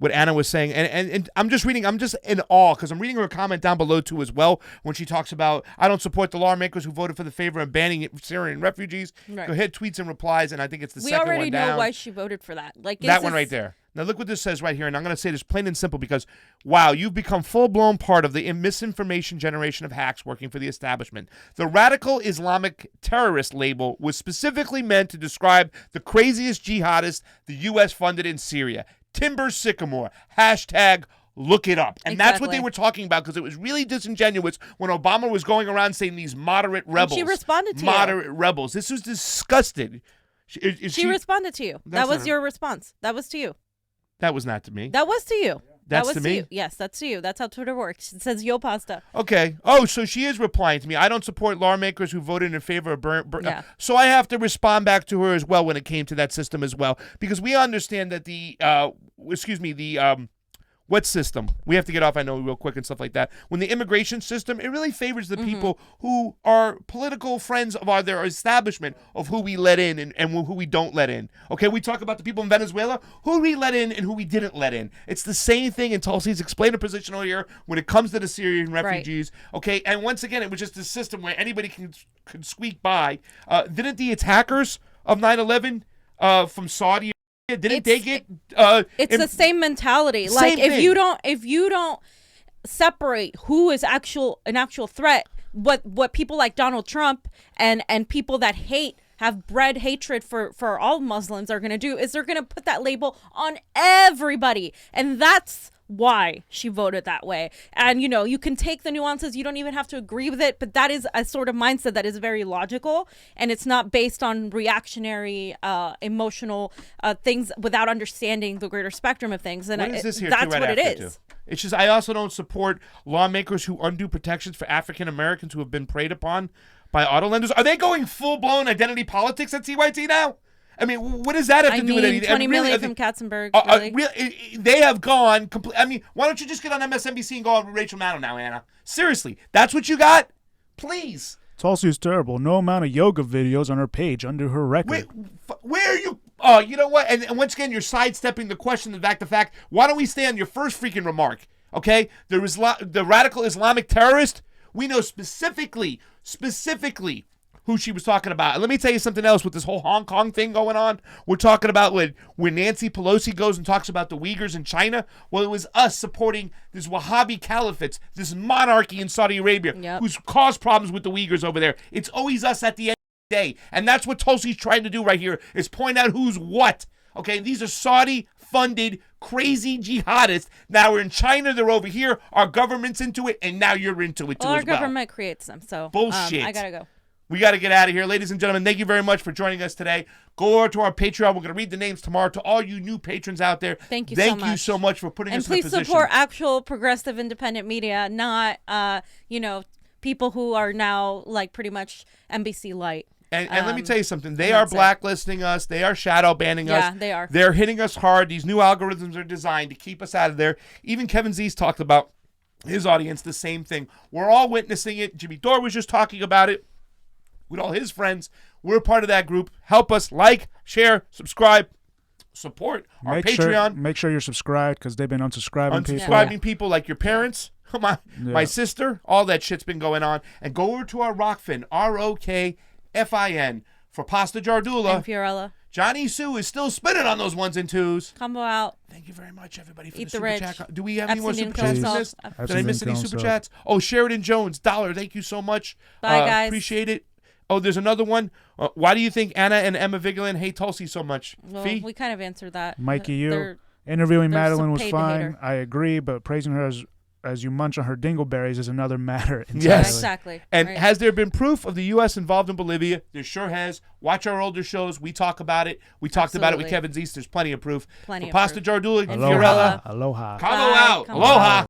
B: what Anna was saying, and I'm just in awe because I'm reading her comment down below too as well when she talks about, I don't support the lawmakers who voted for the favor of banning Syrian refugees.
A: Right.
B: Go ahead, tweets and replies, and I think it's the
A: we
B: second one down.
A: already know why she voted for that. Like
B: that one right there. Now look what this says right here, and I'm going to say this plain and simple because, wow, you've become full-blown part of the misinformation generation of hacks working for the establishment. The radical Islamic terrorist label was specifically meant to describe the craziest jihadists the U.S. funded in Syria. Timber Sycamore, hashtag look it up. And that's what they were talking about because it was really disingenuous when Obama was going around saying these moderate rebels.
A: And she responded to
B: moderate rebels. This was disgusting.
A: She responded to you. That was your response. That was to you.
B: That was not to me.
A: That was to you.
B: That's
A: that was
B: to me?
A: You. Yes, that's to you. That's how Twitter works. It says yo pasta.
B: Okay. Oh, so she is replying to me. I don't support lawmakers who voted in favor of
A: yeah.
B: So I have to respond back to her as well when it came to that system as well, because we understand that what system? We have to get off, I know, real quick and stuff like that. When the immigration system, it really favors the people who are political friends of their establishment of who we let in and who we don't let in. Okay, we talk about the people in Venezuela, who we let in and who we didn't let in. It's the same thing, and Tulsi's explained a position earlier when it comes to the Syrian refugees. Right. Okay, and once again, it was just a system where anybody could squeak by. Didn't the attackers of 9/11 from Saudi Didn't they get?
A: It's the same mentality. Like if you don't separate who is an actual threat, what people like Donald Trump and people that have bred hatred for all Muslims are going to do is they're going to put that label on everybody, and that's why she voted that way. And you can take the nuances, you don't even have to agree with it, but that is a sort of mindset that is very logical, and it's not based on reactionary emotional things without understanding the greater spectrum of things. And that's what it is.
B: It's just, I also don't support lawmakers who undo protections for African Americans who have been preyed upon by auto lenders. Are they going full-blown identity politics at TYT now? I mean, what does that have to do with anything?
A: $20 million from Katzenberg.
B: They have gone I mean, why don't you just get on MSNBC and go on with Rachel Maddow now, Anna? Seriously, that's what you got? Please.
D: Tulsi is terrible. No amount of yoga videos on her page under her record.
B: Where are you? Oh, you know what? And once again, you're sidestepping the question. The fact. Why don't we stay on your first freaking remark? Okay, there was the radical Islamic terrorist. We know specifically who she was talking about. And let me tell you something else with this whole Hong Kong thing going on. We're talking about when Nancy Pelosi goes and talks about the Uyghurs in China. Well, it was us supporting this Wahhabi caliphate, this monarchy in Saudi Arabia, who's caused problems with the Uyghurs over there. It's always us at the end of the day. And that's what Tulsi's trying to do right here, is point out who's what. Okay, these are Saudi-funded, crazy jihadists. Now we're in China, they're over here. Our government's into it, and now you're into it too as well.
A: Our government creates them, so
B: bullshit.
A: I gotta go.
B: We got to get out of here. Ladies and gentlemen, thank you very much for joining us today. Go over to our Patreon. We're going to read the names tomorrow. To all you new patrons out there,
A: thank you
B: so much for putting us in a position.
A: And please support actual progressive independent media, not, people who are now like pretty much NBC Light.
B: And let me tell you something. They are blacklisting us. They are shadow banning us.
A: Yeah, they are.
B: They're hitting us hard. These new algorithms are designed to keep us out of there. Even Kevin Z's talked about his audience, the same thing. We're all witnessing it. Jimmy Dore was just talking about it with all his friends. We're part of that group. Help us, like, share, subscribe, support our Patreon.
D: Make sure you're subscribed, because they've been
B: unsubscribing people like your parents, my sister. All that shit's been going on. And go over to our Rockfin, ROKFIN, for Pasta Jardula.
A: And Fiorella.
B: Johnny Sue is still spinning on those ones and twos.
A: Combo out.
B: Thank you very much, everybody, for
A: Eat
B: the
A: the
B: super
A: rich.
B: chat. Do we have any more
A: Epstein
B: super chats
A: didn't
B: from
A: kill
B: this?
A: himself.
B: Did I miss any super chats? Oh, Sheridan Jones, $1. Thank you so much.
A: Bye, guys.
B: Appreciate it. Oh, there's another one. Why do you think Anna and Emma Vigeland hate Tulsi so much?
A: Well,
B: Fee?
A: we kind of answered that.
D: Mikey, you
A: They're
D: interviewing Madeline was
A: paid to hate
D: fine.
A: her.
D: I agree, but praising her as you munch on her dingleberries is another matter entirely.
B: Yes.
A: Exactly.
B: And
A: Right.
B: has there been proof of the U.S. involved in Bolivia? There sure has. Watch our older shows. We talk about it. We talked about it with
A: Absolutely.
B: Kevin Zeese. There's plenty of proof.
A: Plenty
B: For
A: of
B: Pasta
A: proof.
B: Jardula and
D: Aloha.
B: Fiorella.
D: Aloha.
B: Combo
A: Bye.
B: out.
A: Combo
B: Aloha.
A: out.